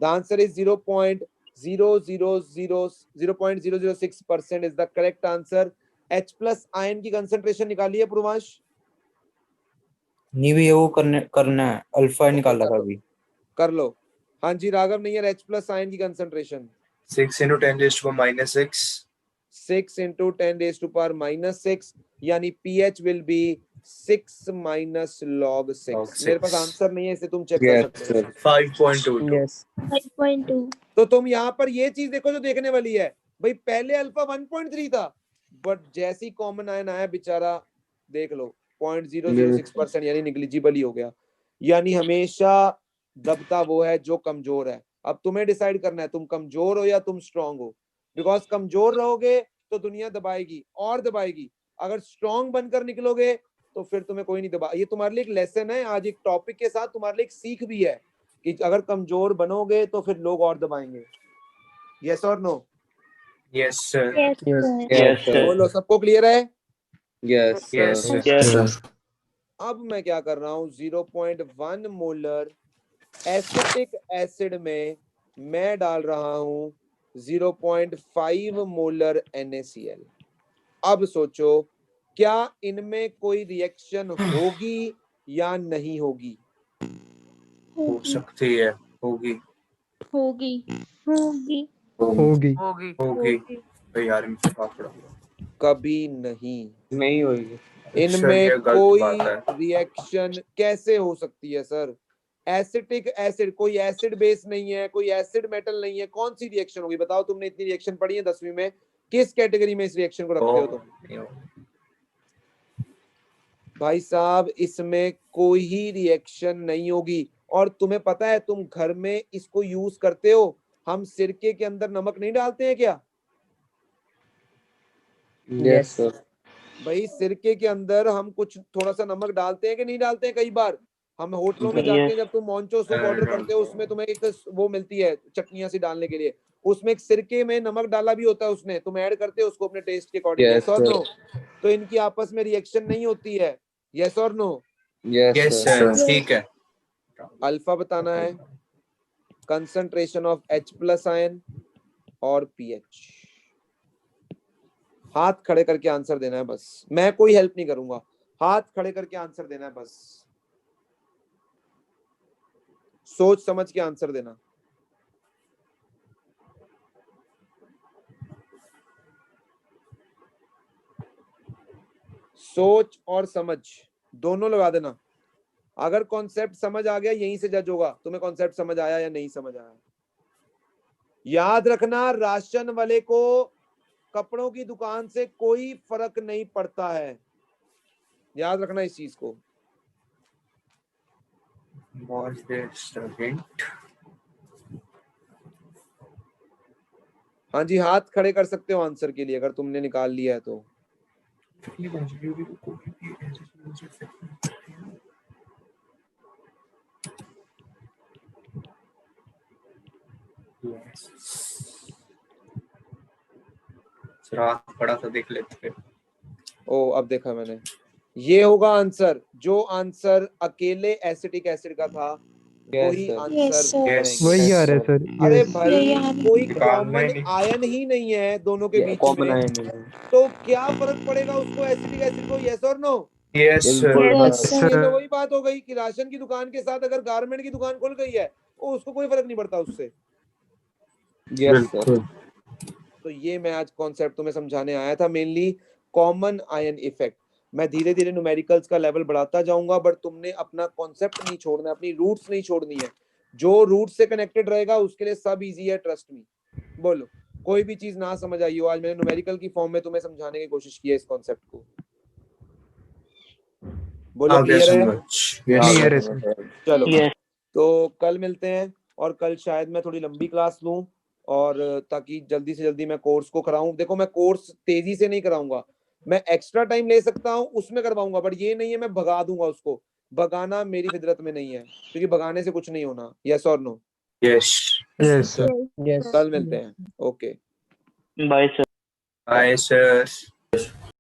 The answer is 0.006% is the correct answer. H plus ion की कंसंट्रेशन निकाली है पूर्वांश? नहीं भैया, वो करना है, अल्फा निकाला था अभी। कर लो। हाँ जी Raghav Nayyar, H plus ion की concentration 6 into 10 raised to power minus 6. 6 into 10 raised to power minus 6 यानी pH will be 6 minus log 6। Log 6. मेरे पास आंसर नहीं है, इसे तुम चेक कर Yes, सकते हो। sir. 5.22. यस 5.2. तो तुम यहाँ पर ये चीज देखो जो देखने वाली है भाई, पहले अल्फा 1.3 था, बट जैसी कॉमन आयन आया बेचारा, देख लो 0.006% यानी निग्लिजिबल ही हो गया। यानी हमेशा दबता वो है जो कमजोर है। अब तुम्हें डिसाइड करना है तुम कमजोर हो या तुम स्ट्रांग हो, बिकॉज कमजोर रहोगे तो दुनिया दबाएगी और दबाएगी, अगर स्ट्रांग बनकर निकलोगे तो फिर तुम्हें कोई नहीं दबा। ये तुम्हारे लिए एक लेसन है आज, एक टॉपिक के साथ तुम्हारे लिए एक सीख भी है कि अगर कमजोर बनोगे तो फिर लोग और दबाएंगे। यस और no? Yes, sir. Yes, yes sir. Yes, sir. बोलो, सबको क्लियर है? Yes, Yes, sir. sir. अब मैं क्या कर रहा हूं, 0.1 मोलर एसिटिक एसिड में मैं डाल रहा हूं 0.5 मोलर NaCl। अब सोचो, क्या इनमें कोई रिएक्शन होगी या नहीं होगी? हो सकती है, होगी होगी. होगी. होगी होगी। होगी। भाई यार, इनसे फाफड़ा। कभी नहीं। नहीं होगी। इनमें ये गलत कोई बात है। रिएक्शन कैसे हो सकती है सर? एसिटिक एसिड, कोई एसिड बेस नहीं है, कोई एसिड मेटल नहीं है, कौन सी रिएक्शन होगी बताओ? तुमने इतनी रिएक्शन पढ़ी है 10वीं में, किस कैटेगरी में इस रिएक्शन को रखते हो तुम? भाई साहब, इसमें कोई ही रिएक्शन नहीं होगी। और तुम्हें पता है तुम घर में इसको यूज करते हो, हम सिरके के अंदर नमक नहीं डालते हैं क्या? Yes, sir. भाई सिरके के अंदर हम कुछ थोड़ा सा नमक डालते हैं कि नहीं डालते हैं? कई बार हम होटलों में जाते हैं, जब तुम मोंचो सूप ऑर्डर करते हो उसमें तुम्हें एक वो मिलती है चटनियां सी डालने के लिए, उसमें एक सिरके में नमक डाला भी होता है, उसने तुम ऐड करते हो उसको अपने टेस्ट के अकॉर्डिंग। Yes, यस और sir. नो? तो इनकी आपस में रिएक्शन नहीं होती है। यस और no? Yes, Yes, sir. sir. ठीक है। अल्फा बताना है, concentration of H plus ion और pH। हाथ खड़े करके आंसर देना है बस, मैं कोई हेल्प नहीं करूंगा, हाथ खड़े करके आंसर देना है बस, सोच समझ के आंसर देना। सोच और समझ दोनों लगा देना। अगर कॉन्सेप्ट समझ आ गया यहीं से जज होगा तुम्हें कॉन्सेप्ट समझ आया या नहीं समझ आया। याद रखना, राशन वाले को कपड़ों की दुकान से कोई फर्क नहीं पड़ता है, याद रखना इस चीज को। Was this the hint? हाँ जी, हाथ खड़े कर सकते हो आंसर के लिए अगर तुमने निकाल लिया है तो। रात पड़ा था, देख लेते। ओ अब देखा मैंने, ये होगा आंसर। जो आंसर अकेले एसिटिक एसिड का था कोई sir. Answer Yes. नहीं। वही आ रहा है सर। अरे यस भाई यही आ रहा है। कोई निकालना कॉमन ही नहीं। आयन ही नहीं है दोनों के बीच कॉमन में, आयन नहीं है। तो क्या फर्क पड़ेगा उसको एसिडिक एसिड को, यस और नो? Yes, sir. Yes, ये sir. तो वही बात हो गई कि राशन की दुकान के साथ अगर गारमेंट की दुकान खुल गई है तो उसको कोई फर्क नहीं पड़ता उससे। बिल्कुल। तो ये मैं आज कॉन्सेप्ट तुम्हें समझाने आया था, मेनली कॉमन आयन इफेक्ट। मैं धीरे धीरे न्यूमेरिकल्स का लेवल बढ़ाता जाऊंगा, बट तुमने अपना कॉन्सेप्ट नहीं छोड़ना, अपनी रूट्स नहीं छोड़नी है। जो रूट से कनेक्टेड रहेगा उसके लिए सब इजी है, ट्रस्ट मी। बोलो कोई भी चीज ना समझ आई हो, आज मैंने न्यूमेरिकल की फॉर्म में तुम्हें समझाने की कोशिश की है इस कॉन्सेप्ट को। बोलो आ गया क्लियर है? समझ। क्लियर है Yes. सर। चलो Yes. तो कल मिलते हैं, और कल शायद मैं थोड़ी लंबी क्लास लूं, और ताकि जल्दी से जल्दी मैं कोर्स को कराऊं। देखो मैं कोर्स तेजी से नहीं कराऊंगा, मैं एक्स्ट्रा टाइम ले सकता हूं उसमें करवाऊंगा, बट ये नहीं है मैं भगा दूंगा उसको। भगाना मेरी फितरत में नहीं है, क्योंकि भगाने से कुछ नहीं होना। यस और no? Yes. Yes sir. Yes कल मिलते हैं। Okay Bye, sir. Bye, sir.